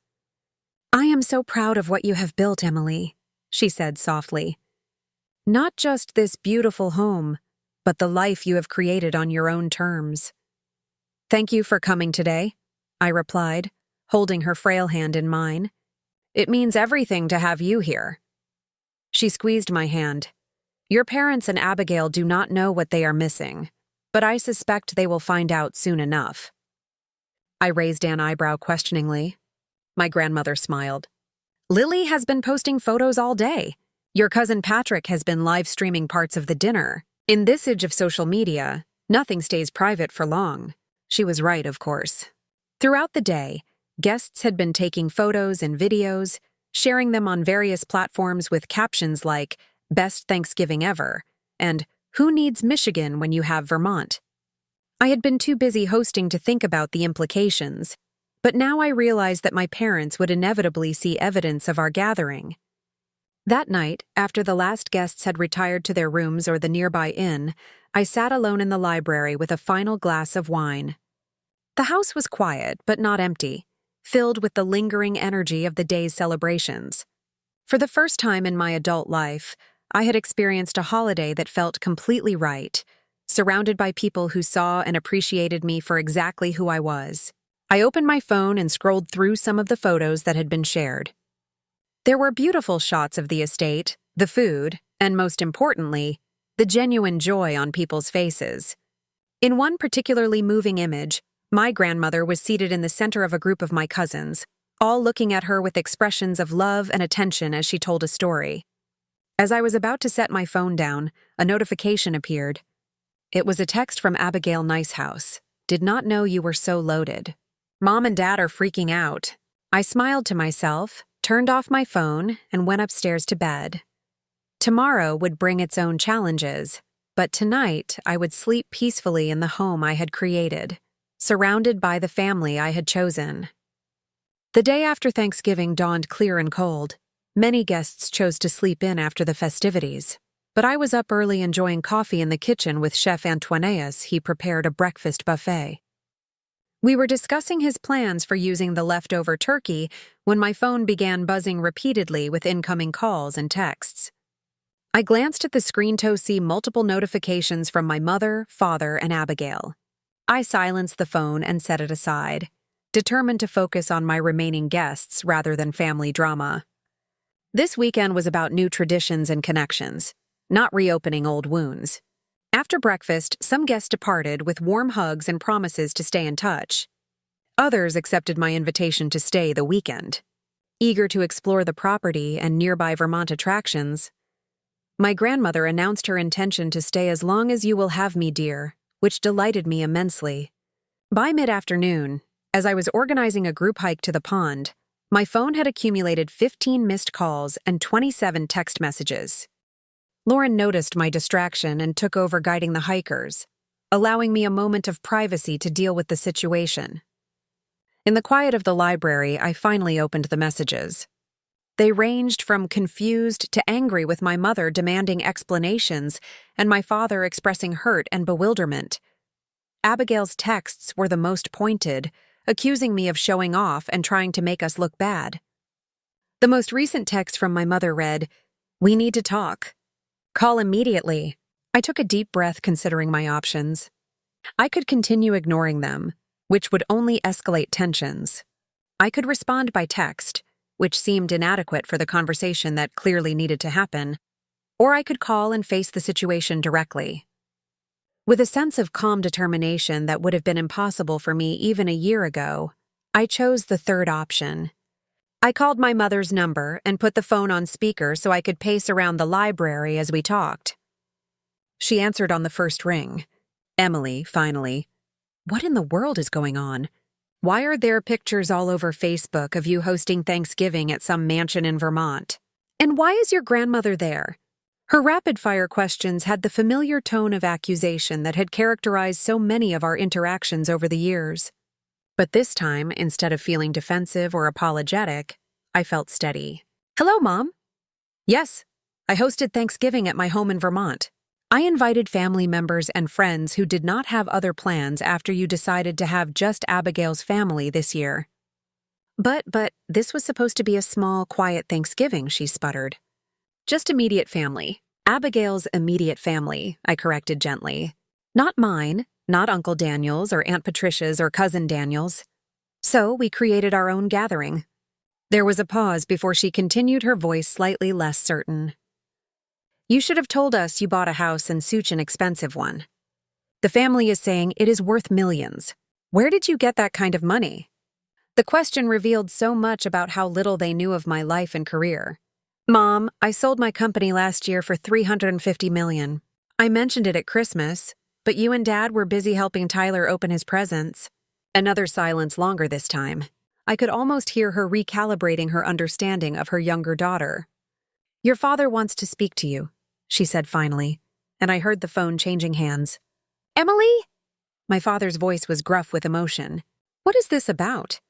"I am so proud of what you have built, Emily," she said softly. "Not just this beautiful home, but the life you have created on your own terms." "Thank you for coming today," I replied, holding her frail hand in mine. "It means everything to have you here." She squeezed my hand. "Your parents and Abigail do not know what they are missing, but I suspect they will find out soon enough." I raised an eyebrow questioningly. My grandmother smiled. "Lily has been posting photos all day. Your cousin Patrick has been live streaming parts of the dinner. In this age of social media, nothing stays private for long." She was right, of course. Throughout the day, guests had been taking photos and videos, sharing them on various platforms with captions like, "Best Thanksgiving ever," and "Who needs Michigan when you have Vermont?" I had been too busy hosting to think about the implications, but now I realized that my parents would inevitably see evidence of our gathering. That night, after the last guests had retired to their rooms or the nearby inn, I sat alone in the library with a final glass of wine. The house was quiet, but not empty, filled with the lingering energy of the day's celebrations. For the first time in my adult life, I had experienced a holiday that felt completely right, surrounded by people who saw and appreciated me for exactly who I was. I opened my phone and scrolled through some of the photos that had been shared. There were beautiful shots of the estate, the food, and most importantly, the genuine joy on people's faces. In one particularly moving image, my grandmother was seated in the center of a group of my cousins, all looking at her with expressions of love and attention as she told a story. As I was about to set my phone down, a notification appeared. It was a text from Abigail Nicehouse. Did not know you were so loaded. Mom and Dad are freaking out. I smiled to myself, turned off my phone, and went upstairs to bed. Tomorrow would bring its own challenges, but tonight I would sleep peacefully in the home I had created, surrounded by the family I had chosen. The day after Thanksgiving dawned clear and cold. Many guests chose to sleep in after the festivities, but I was up early enjoying coffee in the kitchen with Chef Antoineus. He prepared a breakfast buffet. We were discussing his plans for using the leftover turkey when my phone began buzzing repeatedly with incoming calls and texts. I glanced at the screen to see multiple notifications from my mother, father, and Abigail. I silenced the phone and set it aside, determined to focus on my remaining guests rather than family drama. This weekend was about new traditions and connections, not reopening old wounds. After breakfast, some guests departed with warm hugs and promises to stay in touch. Others accepted my invitation to stay the weekend. Eager to explore the property and nearby Vermont attractions, my grandmother announced her intention to stay as long as you will have me, dear, which delighted me immensely. By mid-afternoon, as I was organizing a group hike to the pond, my phone had accumulated 15 missed calls and 27 text messages. Lauren noticed my distraction and took over guiding the hikers, allowing me a moment of privacy to deal with the situation. In the quiet of the library, I finally opened the messages. They ranged from confused to angry, with my mother demanding explanations and my father expressing hurt and bewilderment. Abigail's texts were the most pointed, accusing me of showing off and trying to make us look bad. The most recent text from my mother read, "We need to talk. Call immediately." I took a deep breath, considering my options. I could continue ignoring them, which would only escalate tensions. I could respond by text, which seemed inadequate for the conversation that clearly needed to happen, or I could call and face the situation directly. With a sense of calm determination that would have been impossible for me even a year ago, I chose the third option. I called my mother's number and put the phone on speaker so I could pace around the library as we talked. She answered on the first ring. Emily, finally. What in the world is going on? Why are there pictures all over Facebook of you hosting Thanksgiving at some mansion in Vermont? And why is your grandmother there? Her rapid-fire questions had the familiar tone of accusation that had characterized so many of our interactions over the years. But this time, instead of feeling defensive or apologetic, I felt steady. "Hello, Mom." "Yes, I hosted Thanksgiving at my home in Vermont. I invited family members and friends who did not have other plans after you decided to have just Abigail's family this year." But this was supposed to be a small, quiet Thanksgiving," she sputtered. "Just immediate family. Abigail's immediate family," I corrected gently. "Not mine, not Uncle Daniel's or Aunt Patricia's or Cousin Daniel's." So we created our own gathering. There was a pause before she continued, her voice slightly less certain. "You should have told us you bought a house and such an expensive one. The family is saying it is worth millions. Where did you get that kind of money?" The question revealed so much about how little they knew of my life and career. "Mom, I sold my company last year for $350 million. I mentioned it at Christmas, but you and Dad were busy helping Tyler open his presents." Another silence, longer this time. I could almost hear her recalibrating her understanding of her younger daughter. "Your father wants to speak to you," she said finally, and I heard the phone changing hands. "Emily?" My father's voice was gruff with emotion. "What is this about?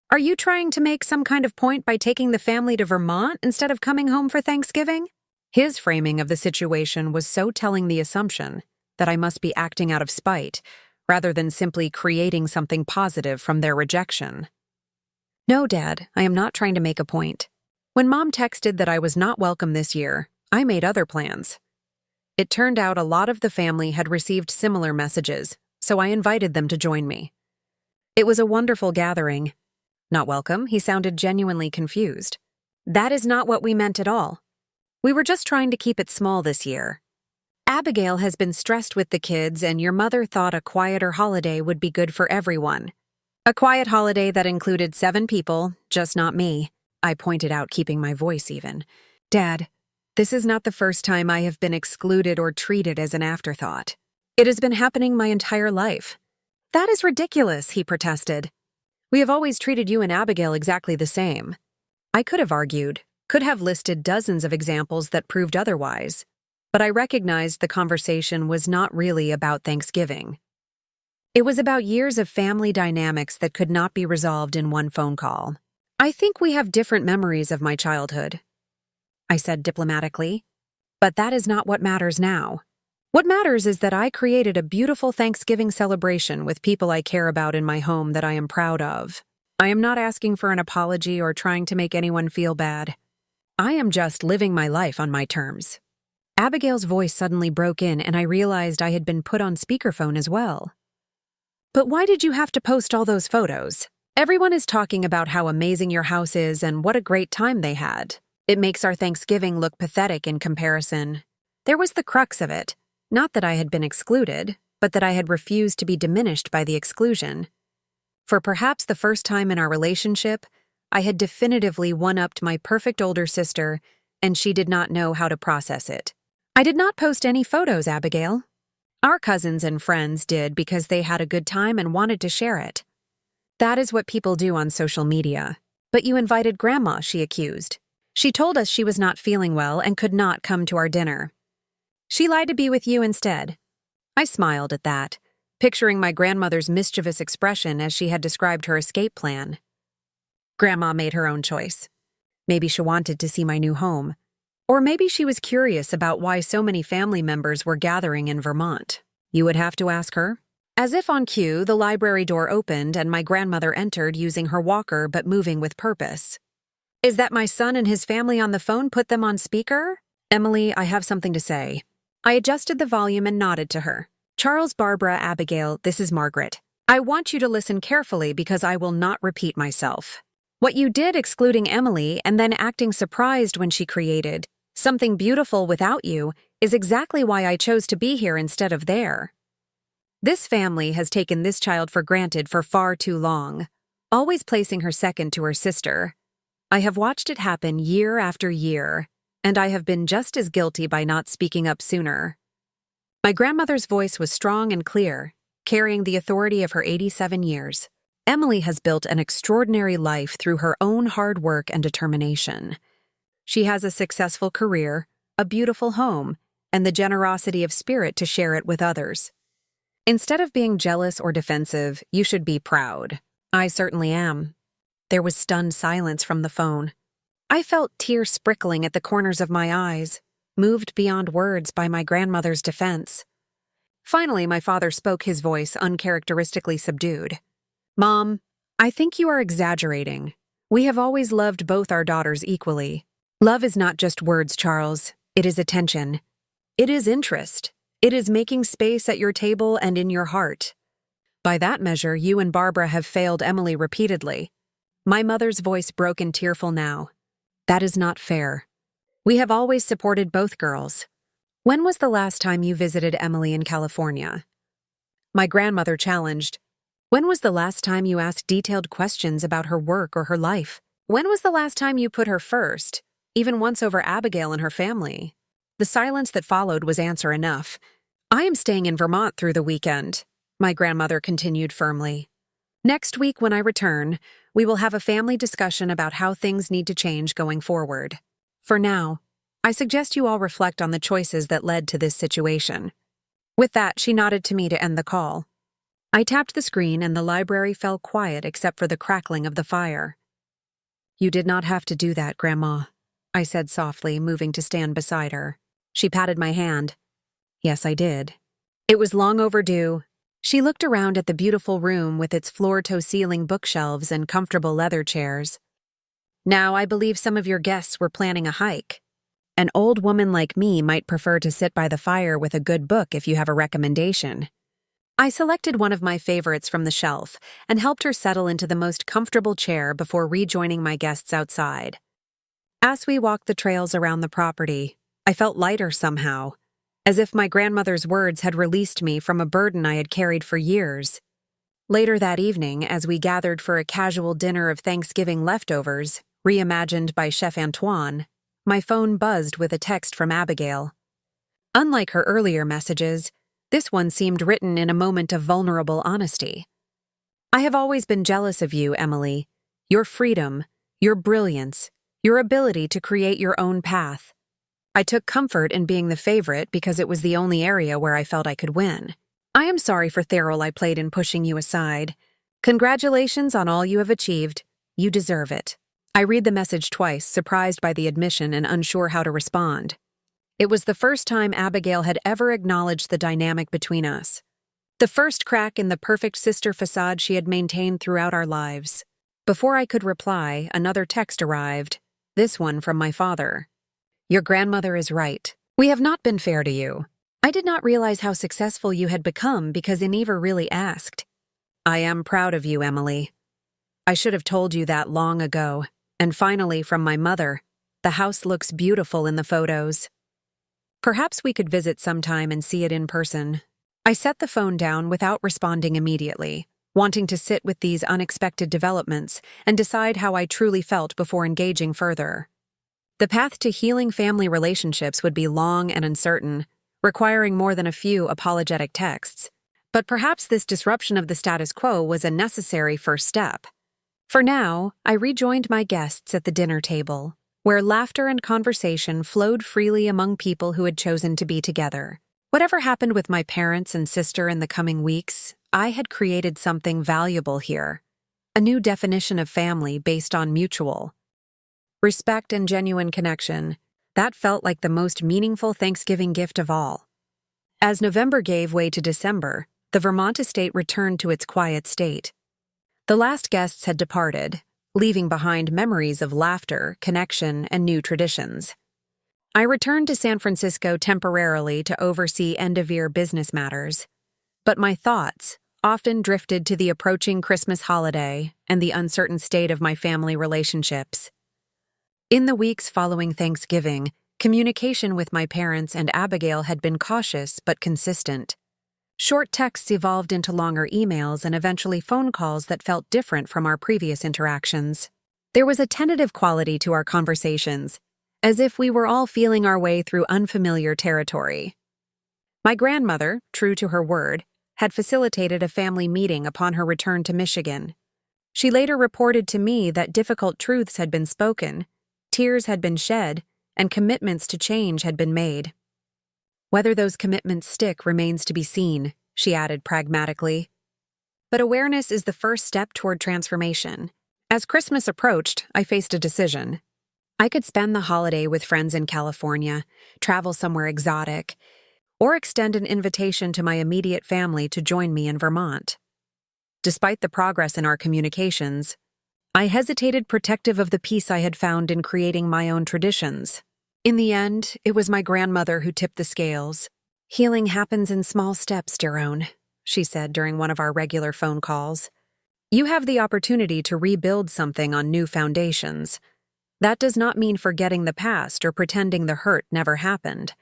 Are you trying to make some kind of point by taking the family to Vermont instead of coming home for Thanksgiving?" His framing of the situation was so telling the assumption that I must be acting out of spite, rather than simply creating something positive from their rejection. "No, Dad, I am not trying to make a point. When Mom texted that I was not welcome this year, I made other plans. It turned out a lot of the family had received similar messages, so I invited them to join me. It was a wonderful gathering." "Not welcome?" He sounded genuinely confused. "That is not what we meant at all. We were just trying to keep it small this year. Abigail has been stressed with the kids, and your mother thought a quieter holiday would be good for everyone. A quiet holiday that included 7 people, just not me," I pointed out, keeping my voice even. "Dad, this is not the first time I have been excluded or treated as an afterthought. It has been happening my entire life. "That is ridiculous," he protested. "We have always treated you and Abigail exactly the same." I could have argued, could have listed dozens of examples that proved otherwise, but I recognized the conversation was not really about Thanksgiving. It was about years of family dynamics that could not be resolved in one phone call. "I think we have different memories of my childhood," I said diplomatically, "but that is not what matters now. What matters is that I created a beautiful Thanksgiving celebration with people I care about in my home that I am proud of. I am not asking for an apology or trying to make anyone feel bad. I am just living my life on my terms." Abigail's voice suddenly broke in, and I realized I had been put on speakerphone as well. "But why did you have to post all those photos? Everyone is talking about how amazing your house is and what a great time they had. It makes our Thanksgiving look pathetic in comparison." There was the crux of it. Not that I had been excluded, but that I had refused to be diminished by the exclusion. For perhaps the first time in our relationship, I had definitively one-upped my perfect older sister, and she did not know how to process it. "I did not post any photos, Abigail. Our cousins and friends did because they had a good time and wanted to share it. That is what people do on social media. But you invited Grandma," she accused. "She told us she was not feeling well and could not come to our dinner. She lied to be with you instead." I smiled at that, picturing my grandmother's mischievous expression as she had described her escape plan. Grandma made her own choice. Maybe she wanted to see my new home. Or maybe she was curious about why so many family members were gathering in Vermont. You would have to ask her. As if on cue, the library door opened and my grandmother entered using her walker but moving with purpose. "Is that my son and his family on the phone? Put them on speaker?" "Emily, I have something to say." I adjusted the volume and nodded to her. "Charles, Barbara, Abigail, this is Margaret. I want you to listen carefully because I will not repeat myself. What you did excluding Emily and then acting surprised when she created something beautiful without you is exactly why I chose to be here instead of there. This family has taken this child for granted for far too long, always placing her second to her sister. I have watched it happen year after year, and I have been just as guilty by not speaking up sooner." My grandmother's voice was strong and clear, carrying the authority of her 87 years. "Emily has built an extraordinary life through her own hard work and determination. She has a successful career, a beautiful home, and the generosity of spirit to share it with others. Instead of being jealous or defensive, you should be proud. I certainly am." There was stunned silence from the phone. I felt tears sprinkling at the corners of my eyes, moved beyond words by my grandmother's defense. Finally, my father spoke, his voice uncharacteristically subdued. "Mom, I think you are exaggerating. We have always loved both our daughters equally. Love is not just words, Charles. It is attention. It is interest. It is making space at your table and in your heart. By that measure, you and Barbara have failed Emily repeatedly." My mother's voice broke in tearful now. "That is not fair. We have always supported both girls. When was the last time you visited Emily in California?" My grandmother challenged. "When was the last time you asked detailed questions about her work or her life? When was the last time you put her first, even once over Abigail and her family?" The silence that followed was answer enough. "I am staying in Vermont through the weekend," my grandmother continued firmly. "Next week when I return, we will have a family discussion about how things need to change going forward. For now, I suggest you all reflect on the choices that led to this situation." With that, she nodded to me to end the call. I tapped the screen and the library fell quiet except for the crackling of the fire. "You did not have to do that, Grandma," I said softly, moving to stand beside her. She patted my hand. "Yes, I did. It was long overdue." She looked around at the beautiful room with its floor-to-ceiling bookshelves and comfortable leather chairs. "Now, I believe some of your guests were planning a hike. An old woman like me might prefer to sit by the fire with a good book if you have a recommendation." I selected one of my favorites from the shelf and helped her settle into the most comfortable chair before rejoining my guests outside. As we walked the trails around the property, I felt lighter somehow, as if my grandmother's words had released me from a burden I had carried for years. Later that evening, as we gathered for a casual dinner of Thanksgiving leftovers, reimagined by Chef Antoine, my phone buzzed with a text from Abigail. Unlike her earlier messages, This one seemed written in a moment of vulnerable honesty. I have always been jealous of you, Emily. Your freedom, your brilliance, your ability to create your own path. I took comfort in being the favorite because it was the only area where I felt I could win. I am sorry for the role I played in pushing you aside. Congratulations on all you have achieved. You deserve it. I read the message twice, surprised by the admission and unsure how to respond. It was the first time Abigail had ever acknowledged the dynamic between us. The first crack in the perfect sister facade she had maintained throughout our lives. Before I could reply, another text arrived, this one from my father. Your grandmother is right. We have not been fair to you. I did not realize how successful you had become because I never really asked. I am proud of you, Emily. I should have told you that long ago. And finally, from my mother, the house looks beautiful in the photos. Perhaps we could visit sometime and see it in person. I set the phone down without responding immediately, wanting to sit with these unexpected developments and decide how I truly felt before engaging further. The path to healing family relationships would be long and uncertain, requiring more than a few apologetic texts. But perhaps this disruption of the status quo was a necessary first step. For now, I rejoined my guests at the dinner table, where laughter and conversation flowed freely among people who had chosen to be together. Whatever happened with my parents and sister in the coming weeks, I had created something valuable here. A new definition of family based on mutual respect and genuine connection. That felt like the most meaningful Thanksgiving gift of all. As November gave way to December, the Vermont estate returned to its quiet state. The last guests had departed, leaving behind memories of laughter, connection, and new traditions. I returned to San Francisco temporarily to oversee end-of-year business matters, but my thoughts often drifted to the approaching Christmas holiday and the uncertain state of my family relationships. In the weeks following Thanksgiving, communication with my parents and Abigail had been cautious but consistent. Short texts evolved into longer emails and eventually phone calls that felt different from our previous interactions. There was a tentative quality to our conversations, as if we were all feeling our way through unfamiliar territory. My grandmother, true to her word, had facilitated a family meeting upon her return to Michigan. She later reported to me that difficult truths had been spoken, tears had been shed, and commitments to change had been made. Whether those commitments stick remains to be seen, she added pragmatically. But awareness is the first step toward transformation. As Christmas approached, I faced a decision. I could spend the holiday with friends in California, travel somewhere exotic, or extend an invitation to my immediate family to join me in Vermont. Despite the progress in our communications, I hesitated, protective of the peace I had found in creating my own traditions. In the end, it was my grandmother who tipped the scales. Healing happens in small steps, Jerome, she said during one of our regular phone calls. You have the opportunity to rebuild something on new foundations. That does not mean forgetting the past or pretending the hurt never happened.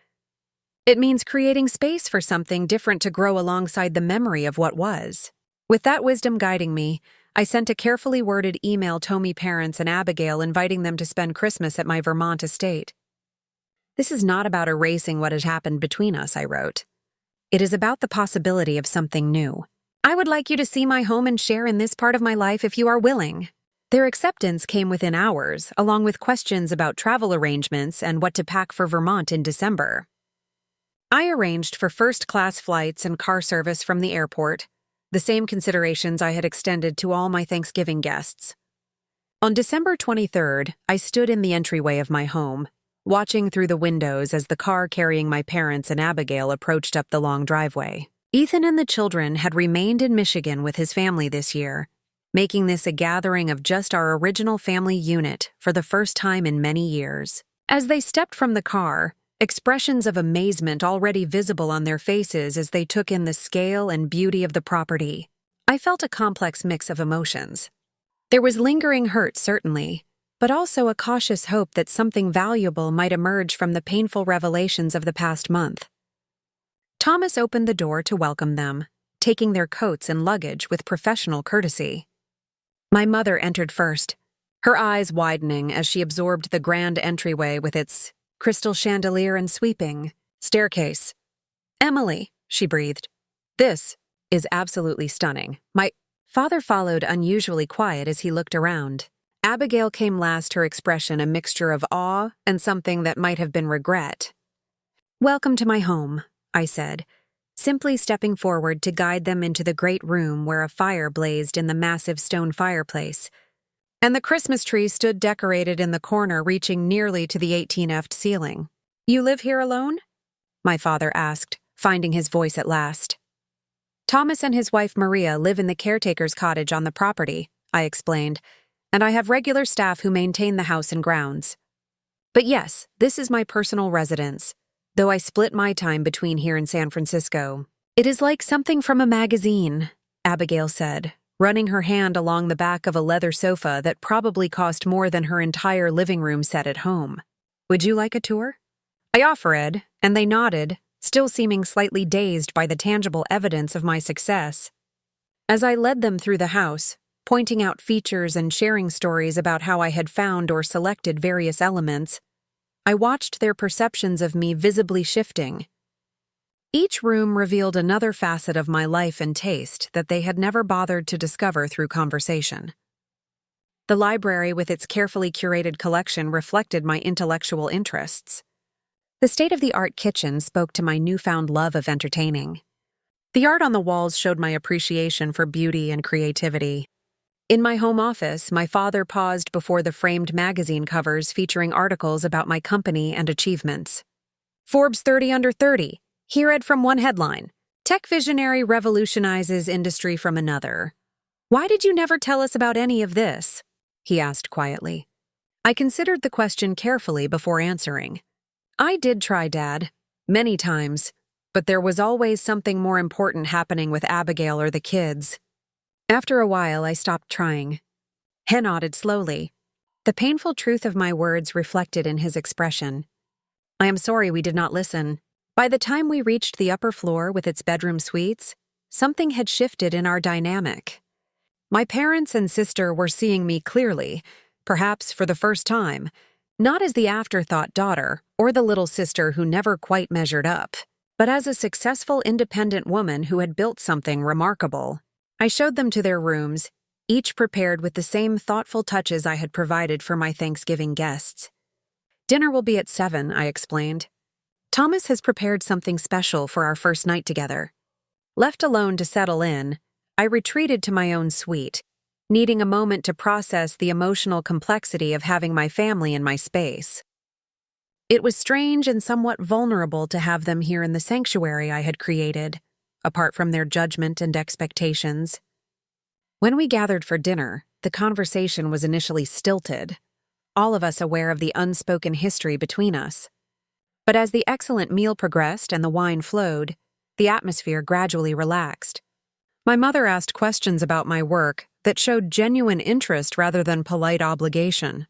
It means creating space for something different to grow alongside the memory of what was. With that wisdom guiding me, I sent a carefully worded email to my parents and Abigail inviting them to spend Christmas at my Vermont estate. This is not about erasing what has happened between us, I wrote. It is about the possibility of something new. I would like you to see my home and share in this part of my life if you are willing. Their acceptance came within hours, along with questions about travel arrangements and what to pack for Vermont in December. I arranged for first-class flights and car service from the airport, the same considerations I had extended to all my Thanksgiving guests. On December 23rd, I stood in the entryway of my home, watching through the windows as the car carrying my parents and Abigail approached up the long driveway. Ethan and the children had remained in Michigan with his family this year, making this a gathering of just our original family unit for the first time in many years. As they stepped from the car, expressions of amazement already visible on their faces as they took in the scale and beauty of the property. I felt a complex mix of emotions. There was lingering hurt, certainly, but also a cautious hope that something valuable might emerge from the painful revelations of the past month. Thomas opened the door to welcome them, taking their coats and luggage with professional courtesy. My mother entered first, her eyes widening as she absorbed the grand entryway with its crystal chandelier and sweeping staircase. Emily, she breathed. This is absolutely stunning. My father followed, unusually quiet as he looked around. Abigail came last, her expression a mixture of awe and something that might have been regret. "Welcome to my home," I said, simply stepping forward to guide them into the great room where a fire blazed in the massive stone fireplace, and the Christmas tree stood decorated in the corner, reaching nearly to the 18ft ceiling. "You live here alone?" my father asked, finding his voice at last. "Thomas and his wife Maria live in the caretaker's cottage on the property," I explained, "and I have regular staff who maintain the house and grounds. But yes, this is my personal residence, though I split my time between here and San Francisco." "It is like something from a magazine," Abigail said, running her hand along the back of a leather sofa that probably cost more than her entire living room set at home. "Would you like a tour?" I offered, and they nodded, still seeming slightly dazed by the tangible evidence of my success. As I led them through the house, pointing out features and sharing stories about how I had found or selected various elements, I watched their perceptions of me visibly shifting. Each room revealed another facet of my life and taste that they had never bothered to discover through conversation. The library with its carefully curated collection reflected my intellectual interests. The state-of-the-art kitchen spoke to my newfound love of entertaining. The art on the walls showed my appreciation for beauty and creativity. In my home office, my father paused before the framed magazine covers featuring articles about my company and achievements. "Forbes 30 Under 30, here read from one headline, 'Tech Visionary Revolutionizes Industry from Another.' Why did you never tell us about any of this?" he asked quietly. I considered the question carefully before answering. "I did try, Dad, many times, but there was always something more important happening with Abigail or the kids." After a while, I stopped trying. He nodded slowly, the painful truth of my words reflected in his expression. "I am sorry we did not listen." By the time we reached the upper floor with its bedroom suites, something had shifted in our dynamic. My parents and sister were seeing me clearly, perhaps for the first time, not as the afterthought daughter or the little sister who never quite measured up, but as a successful, independent woman who had built something remarkable. I showed them to their rooms, each prepared with the same thoughtful touches I had provided for my Thanksgiving guests. "Dinner will be at 7, I explained. "Thomas has prepared something special for our first night together." Left alone to settle in, I retreated to my own suite, needing a moment to process the emotional complexity of having my family in my space. It was strange and somewhat vulnerable to have them here in the sanctuary I had created, apart from their judgment and expectations. When we gathered for dinner, the conversation was initially stilted, all of us aware of the unspoken history between us. But as the excellent meal progressed and the wine flowed, the atmosphere gradually relaxed. My mother asked questions about my work that showed genuine interest rather than polite obligation.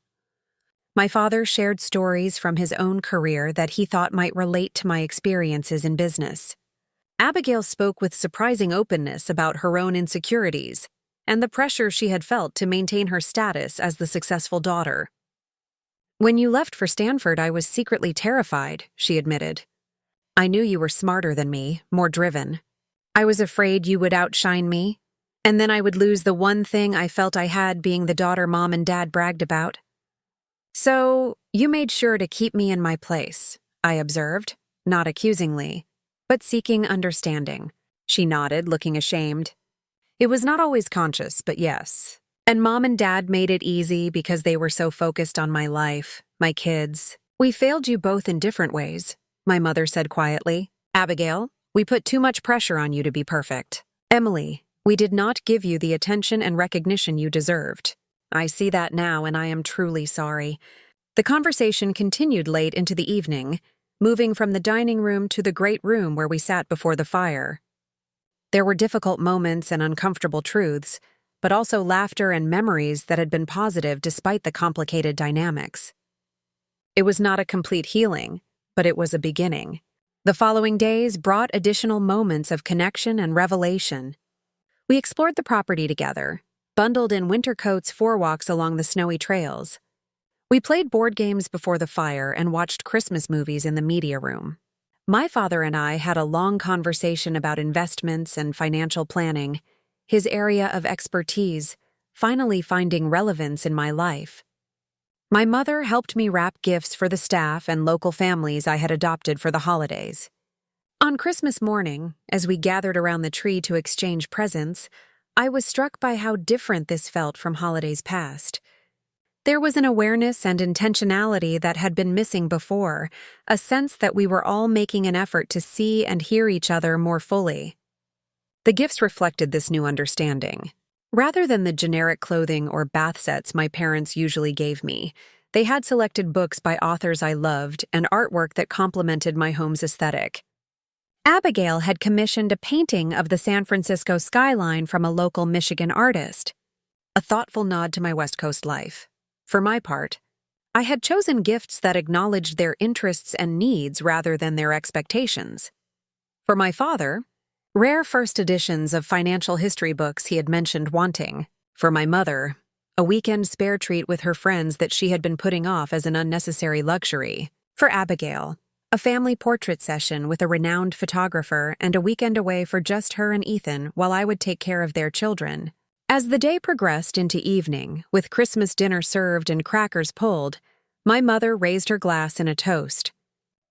My father shared stories from his own career that he thought might relate to my experiences in business. Abigail spoke with surprising openness about her own insecurities and the pressure she had felt to maintain her status as the successful daughter. "When you left for Stanford, I was secretly terrified," she admitted. "I knew you were smarter than me, more driven. I was afraid you would outshine me, and then I would lose the one thing I felt I had, being the daughter Mom and Dad bragged about. So, you made sure to keep me in my place," I observed, not accusingly, but seeking understanding. She nodded, looking ashamed. "It was not always conscious, but yes. And Mom and Dad made it easy because they were so focused on my life, my kids. We failed you both in different ways," my mother said quietly. "Abigail, we put too much pressure on you to be perfect. Emily, we did not give you the attention and recognition you deserved. I see that now, and I am truly sorry." The conversation continued late into the evening, moving from the dining room to the great room where we sat before the fire. There were difficult moments and uncomfortable truths, but also laughter and memories that had been positive despite the complicated dynamics. It was not a complete healing, but it was a beginning. The following days brought additional moments of connection and revelation. We explored the property together, bundled in winter coats for walks along the snowy trails. We played board games before the fire and watched Christmas movies in the media room. My father and I had a long conversation about investments and financial planning, his area of expertise finally finding relevance in my life. My mother helped me wrap gifts for the staff and local families I had adopted for the holidays. On Christmas morning, as we gathered around the tree to exchange presents, I was struck by how different this felt from holidays past. There was an awareness and intentionality that had been missing before, a sense that we were all making an effort to see and hear each other more fully. The gifts reflected this new understanding. Rather than the generic clothing or bath sets my parents usually gave me, they had selected books by authors I loved and artwork that complemented my home's aesthetic. Abigail had commissioned a painting of the San Francisco skyline from a local Michigan artist, a thoughtful nod to my West Coast life. For my part, I had chosen gifts that acknowledged their interests and needs rather than their expectations. For my father, rare first editions of financial history books he had mentioned wanting. For my mother, a weekend spare treat with her friends that she had been putting off as an unnecessary luxury. For Abigail, a family portrait session with a renowned photographer and a weekend away for just her and Ethan while I would take care of their children. As the day progressed into evening, with Christmas dinner served and crackers pulled, my mother raised her glass in a toast.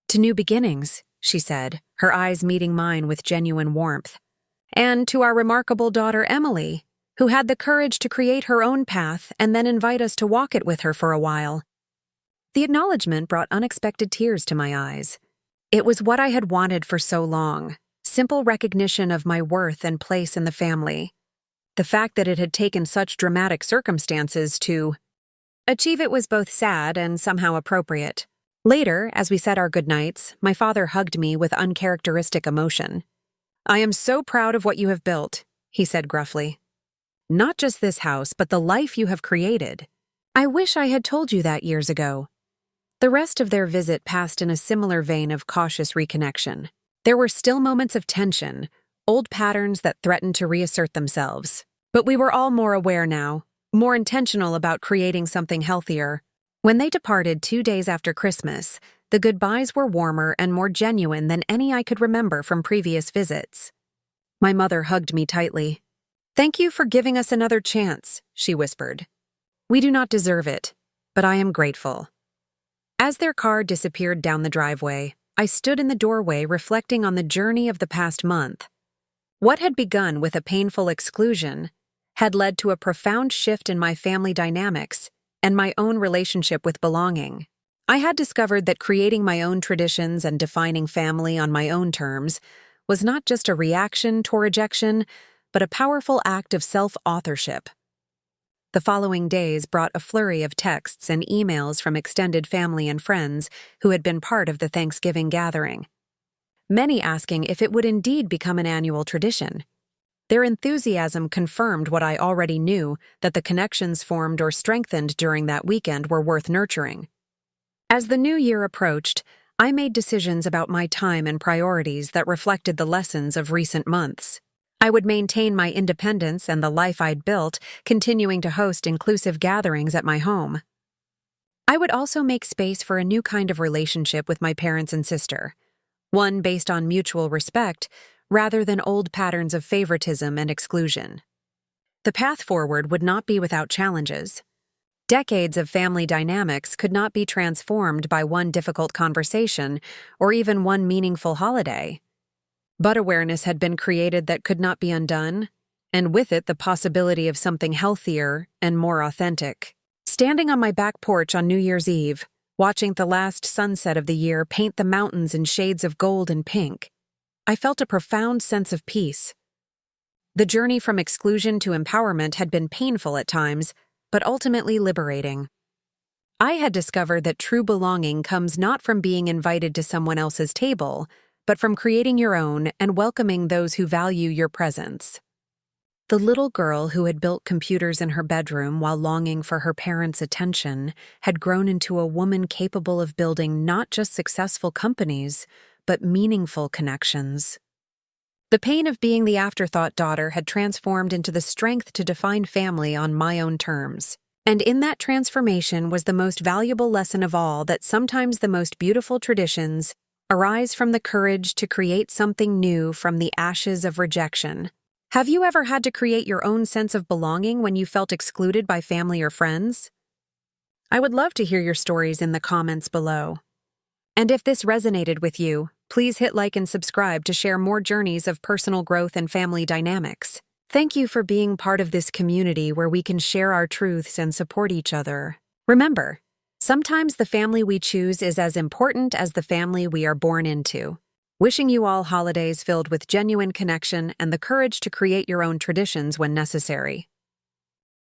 "To new beginnings," she said, her eyes meeting mine with genuine warmth. "And to our remarkable daughter Emily, who had the courage to create her own path and then invite us to walk it with her for a while." The acknowledgement brought unexpected tears to my eyes. It was what I had wanted for so long, simple recognition of my worth and place in the family. The fact that it had taken such dramatic circumstances to achieve it was both sad and somehow appropriate. Later, as we said our goodnights, my father hugged me with uncharacteristic emotion. "I am so proud of what you have built," he said gruffly. "Not just this house, but the life you have created. I wish I had told you that years ago." The rest of their visit passed in a similar vein of cautious reconnection. There were still moments of tension, old patterns that threatened to reassert themselves. But we were all more aware now, more intentional about creating something healthier. When they departed 2 days after Christmas, the goodbyes were warmer and more genuine than any I could remember from previous visits. My mother hugged me tightly. "Thank you for giving us another chance," she whispered. "We do not deserve it, but I am grateful." As their car disappeared down the driveway, I stood in the doorway reflecting on the journey of the past month. What had begun with a painful exclusion had led to a profound shift in my family dynamics and my own relationship with belonging. I had discovered that creating my own traditions and defining family on my own terms was not just a reaction to rejection, but a powerful act of self-authorship. The following days brought a flurry of texts and emails from extended family and friends who had been part of the Thanksgiving gathering, many asking if it would indeed become an annual tradition. Their enthusiasm confirmed what I already knew, that the connections formed or strengthened during that weekend were worth nurturing. As the new year approached, I made decisions about my time and priorities that reflected the lessons of recent months. I would maintain my independence and the life I'd built, continuing to host inclusive gatherings at my home. I would also make space for a new kind of relationship with my parents and sister, one based on mutual respect rather than old patterns of favoritism and exclusion. The path forward would not be without challenges. Decades of family dynamics could not be transformed by one difficult conversation or even one meaningful holiday. But awareness had been created that could not be undone, and with it the possibility of something healthier and more authentic. Standing on my back porch on New Year's Eve, watching the last sunset of the year paint the mountains in shades of gold and pink, I felt a profound sense of peace. The journey from exclusion to empowerment had been painful at times, but ultimately liberating. I had discovered that true belonging comes not from being invited to someone else's table, but from creating your own and welcoming those who value your presence. The little girl who had built computers in her bedroom while longing for her parents' attention had grown into a woman capable of building not just successful companies, but meaningful connections. The pain of being the afterthought daughter had transformed into the strength to define family on my own terms. And in that transformation was the most valuable lesson of all, that sometimes the most beautiful traditions Arise from the courage to create something new from the ashes of rejection. Have you ever had to create your own sense of belonging when you felt excluded by family or friends? I would love to hear your stories in the comments below. And if this resonated with you, please hit like and subscribe to share more journeys of personal growth and family dynamics. Thank you for being part of this community where we can share our truths and support each other. Remember, sometimes the family we choose is as important as the family we are born into. Wishing you all holidays filled with genuine connection and the courage to create your own traditions when necessary.